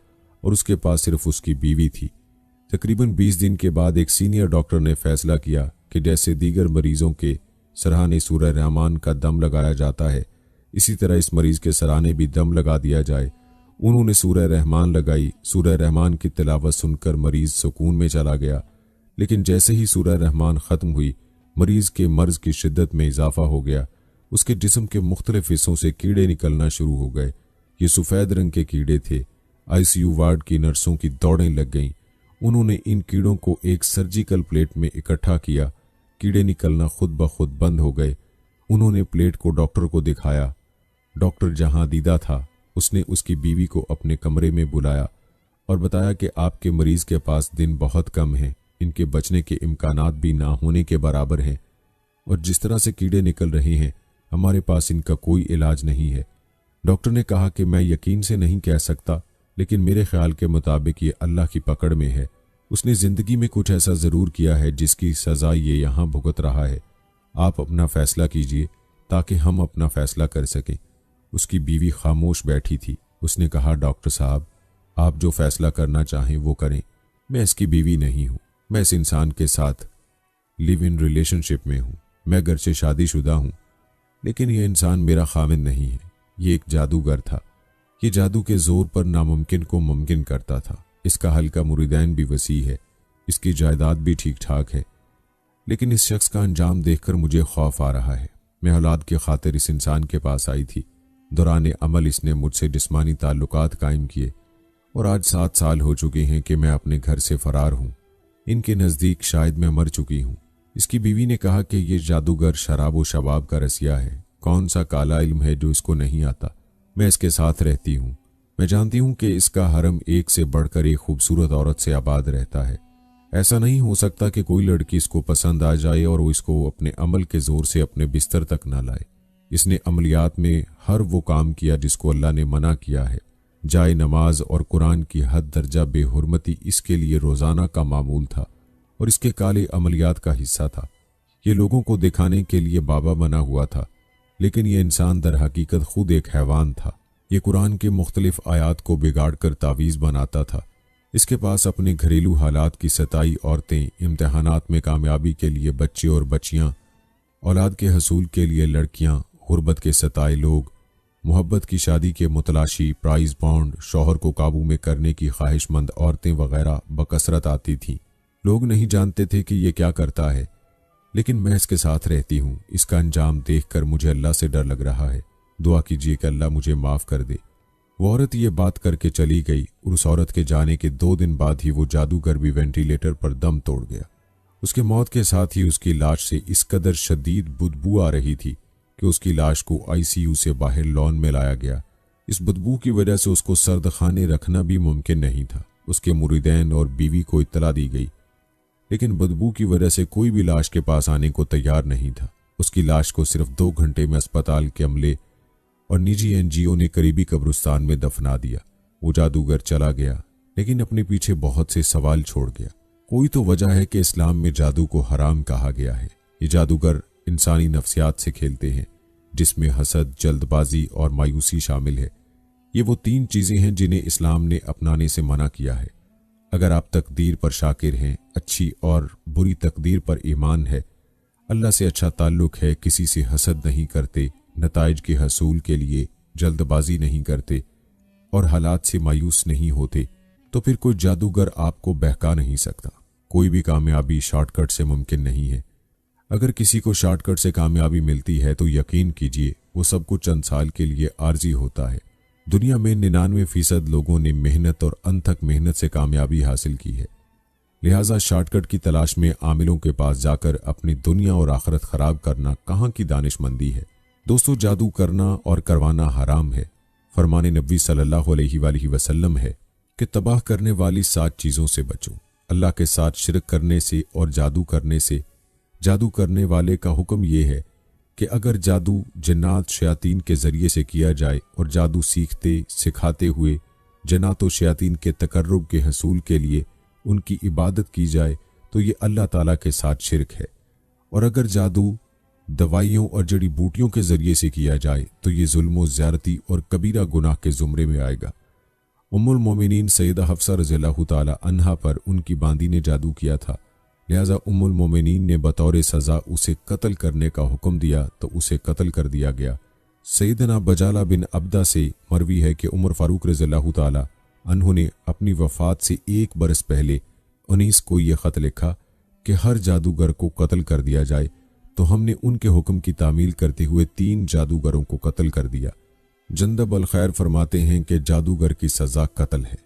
और उसके पास सिर्फ उसकी बीवी थी। तकरीबन 20 दिन के बाद एक सीनियर डॉक्टर ने फैसला किया कि जैसे दीगर मरीजों के सराहने सूरह रहमान का दम लगाया जाता है, इसी तरह इस मरीज के सराहने भी दम लगा दिया जाए। उन्होंने सूरह रहमान लगाई। सूरह रहमान की तिलावत सुनकर मरीज सुकून में चला गया, लेकिन जैसे ही सूरह रहमान ख़त्म हुई, मरीज के मर्ज की शिद्दत में इजाफा हो गया। उसके जिस्म के मुख्तलिफ हिस्सों से कीड़े निकलना शुरू हो गए। ये सफ़ेद रंग के कीड़े थे। आईसीयू वार्ड की नर्सों की दौड़ें लग गईं। उन्होंने इन कीड़ों को एक सर्जिकल प्लेट में इकट्ठा किया। कीड़े निकलना खुद ब खुद बंद हो गए। उन्होंने प्लेट को डॉक्टर को दिखाया। डॉक्टर जहां दीदा था, उसने उसकी बीवी को अपने कमरे में बुलाया और बताया कि आपके मरीज के पास दिन बहुत कम हैं, इनके बचने के इम्कानात भी ना होने के बराबर हैं, और जिस तरह से कीड़े निकल रहे हैं हमारे पास इनका कोई इलाज नहीं है। डॉक्टर ने कहा कि मैं यकीन से नहीं कह सकता, लेकिन मेरे ख्याल के मुताबिक ये अल्लाह की पकड़ में है। उसने ज़िंदगी में कुछ ऐसा ज़रूर किया है जिसकी सज़ा ये यहाँ भुगत रहा है। आप अपना फ़ैसला कीजिए ताकि हम अपना फ़ैसला कर सकें। उसकी बीवी खामोश बैठी थी। उसने कहा, डॉक्टर साहब, आप जो फ़ैसला करना चाहें वो करें। मैं इसकी बीवी नहीं हूँ। मैं इस इंसान के साथ लिव इन रिलेशनशिप में हूँ। मैं घर से शादीशुदा हूँ, लेकिन यह इंसान मेरा खामिद नहीं है। ये एक जादूगर था। ये जादू के जोर पर नामुमकिन को मुमकिन करता था। इसका हल्का मुरीदैन भी वसी है। इसकी जायदाद भी ठीक ठाक है, लेकिन इस शख्स का अंजाम देखकर मुझे खौफ आ रहा है। मैं औलाद की खातिर इस इंसान के पास आई थी। दौरान अमल इसने मुझसे जिस्मानी ताल्लुकात कायम किए और आज 7 साल हो चुके हैं कि मैं अपने घर से फरार हूँ। इनके नज़दीक शायद मैं मर चुकी हूँ। इसकी बीवी ने कहा कि यह जादूगर शराब व शबाब का रसिया है। कौन सा काला इल्म है जो इसको नहीं आता। मैं इसके साथ रहती हूँ। मैं जानती हूँ कि इसका हरम एक से बढ़कर एक खूबसूरत औरत से आबाद रहता है। ऐसा नहीं हो सकता कि कोई लड़की इसको पसंद आ जाए और वो इसको अपने अमल के जोर से अपने बिस्तर तक ना लाए। इसने अमलियात में हर वो काम किया जिसको अल्लाह ने मना किया है। जाए नमाज और कुरान की हद दर्जा बेहुरमती इसके लिए रोज़ाना का मामूल था और इसके काले अमलियात का हिस्सा था। ये लोगों को दिखाने के लिए बाबा बना हुआ था, लेकिन ये इंसान दर हकीकत खुद एक हैवान था। ये कुरान के मुख्तलिफ आयात को बिगाड़ कर तावीज़ बनाता था। इसके पास अपने घरेलू हालात की सताई औरतें, इम्तहानात में कामयाबी के लिए बच्चे और बच्चियाँ, औलाद के हसूल के लिए लड़कियाँ, गुर्बत के सताए लोग, मोहब्बत की शादी के मुतलाशी, प्राइज बॉन्ड, शौहर को काबू में करने की ख्वाहिशमंद औरतें वगैरह बकसरत आती थीं। लोग नहीं जानते थे कि ये क्या करता है, लेकिन मैं इसके साथ रहती हूँ। इसका अंजाम देखकर मुझे अल्लाह से डर लग रहा है। दुआ कीजिए कि अल्लाह मुझे माफ़ कर दे। वो औरत ये बात करके चली गई और उस औरत के जाने के 2 दिन बाद ही वो जादूगर भी वेंटिलेटर पर दम तोड़ गया। उसके मौत के साथ ही उसकी लाश से इस कदर शदीद बदबू आ रही थी कि उसकी लाश को आईसीयू से बाहर लॉन में लाया गया। इस बदबू की वजह से उसको सर्द खाने रखना भी मुमकिन नहीं था। उसके मुरीदैन और बीवी को इत्तला दी गई, लेकिन बदबू की वजह से कोई भी लाश के पास आने को तैयार नहीं था। उसकी लाश को सिर्फ 2 घंटे में अस्पताल के अमले और निजी एनजीओ ने करीबी कब्रिस्तान में दफना दिया। वो जादूगर चला गया, लेकिन अपने पीछे बहुत से सवाल छोड़ गया। कोई तो वजह है कि इस्लाम में जादू को हराम कहा गया है। ये जादूगर इंसानी नफ्सियात से खेलते हैं, जिसमें हसद, जल्दबाजी और मायूसी शामिल है। ये वो 3 चीज़ें हैं जिन्हें इस्लाम ने अपनाने से मना किया है। अगर आप तकदीर पर शाकिर हैं, अच्छी और बुरी तकदीर पर ईमान है, अल्लाह से अच्छा ताल्लुक है, किसी से हसद नहीं करते, नताइज के हसूल के लिए जल्दबाजी नहीं करते और हालात से मायूस नहीं होते, तो फिर कोई जादूगर आपको बहका नहीं सकता। कोई भी कामयाबी शॉर्टकट से मुमकिन नहीं है। अगर किसी को शॉर्टकट से कामयाबी मिलती है तो यकीन कीजिए वो सब कुछ चंद साल के लिए आर्जी होता है। दुनिया में 99% लोगों ने मेहनत और अनथक मेहनत से कामयाबी हासिल की है। लिहाजा शॉर्टकट की तलाश में आमिलों के पास जाकर अपनी दुनिया और आखिरत खराब करना कहाँ की दानिशमंदी है। दोस्तों, जादू करना और करवाना हराम है। फरमाने नबी सल्लल्लाहु अलैहि वसल्लम है कि तबाह करने वाली 7 चीज़ों से बचो। अल्लाह के साथ शिरक करने से और जादू करने से। जादू करने वाले का हुक्म यह है कि अगर जादू जन्नात शयातीन के ज़रिए से किया जाए और जादू सीखते सिखाते हुए जन्नात और शयातीन के तकर्रुब के हसूल के लिए उनकी इबादत की जाए तो ये अल्लाह ताला के साथ शिरक है। और अगर जादू दवाइयों और जड़ी बूटियों के ज़रिए से किया जाए तो ये जुल्म ज़्यादती और कबीरा गुनाह के ज़ुमरे में आएगा। उम्मुल मोमिनीन सैयदा हफ्सा रज़ियल्लाहु ताला अन्हा पर उनकी बांदी ने जादू किया था, लिहाजा उम्मुल मोमिनीन ने बतौर सज़ा उसे कत्ल करने का हुक्म दिया तो उसे कत्ल कर दिया गया। सैयदना बजाला बिन अब्दा से मरवी है कि उमर फारूक रज़ियल्लाहु ताला अन्हु ने अपनी वफ़ात से 1 बरस पहले 19 को यह ख़त लिखा कि हर जादूगर को कत्ल कर दिया जाए, तो हमने उनके हुक्म की तामील करते हुए 3 जादूगरों को कत्ल कर दिया। जंदब अल खैर फरमाते हैं कि जादूगर की सज़ा कत्ल है।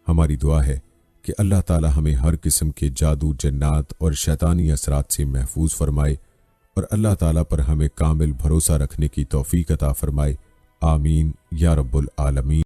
हमारी दुआ है कि अल्लाह ताला हमें हर किस्म के जादू, जन्नात और शैतानी असरात से महफूज फरमाए और अल्लाह ताला पर हमें कामिल भरोसा रखने की तौफीक अता फरमाए। आमीन या रब्बुल आलमीन।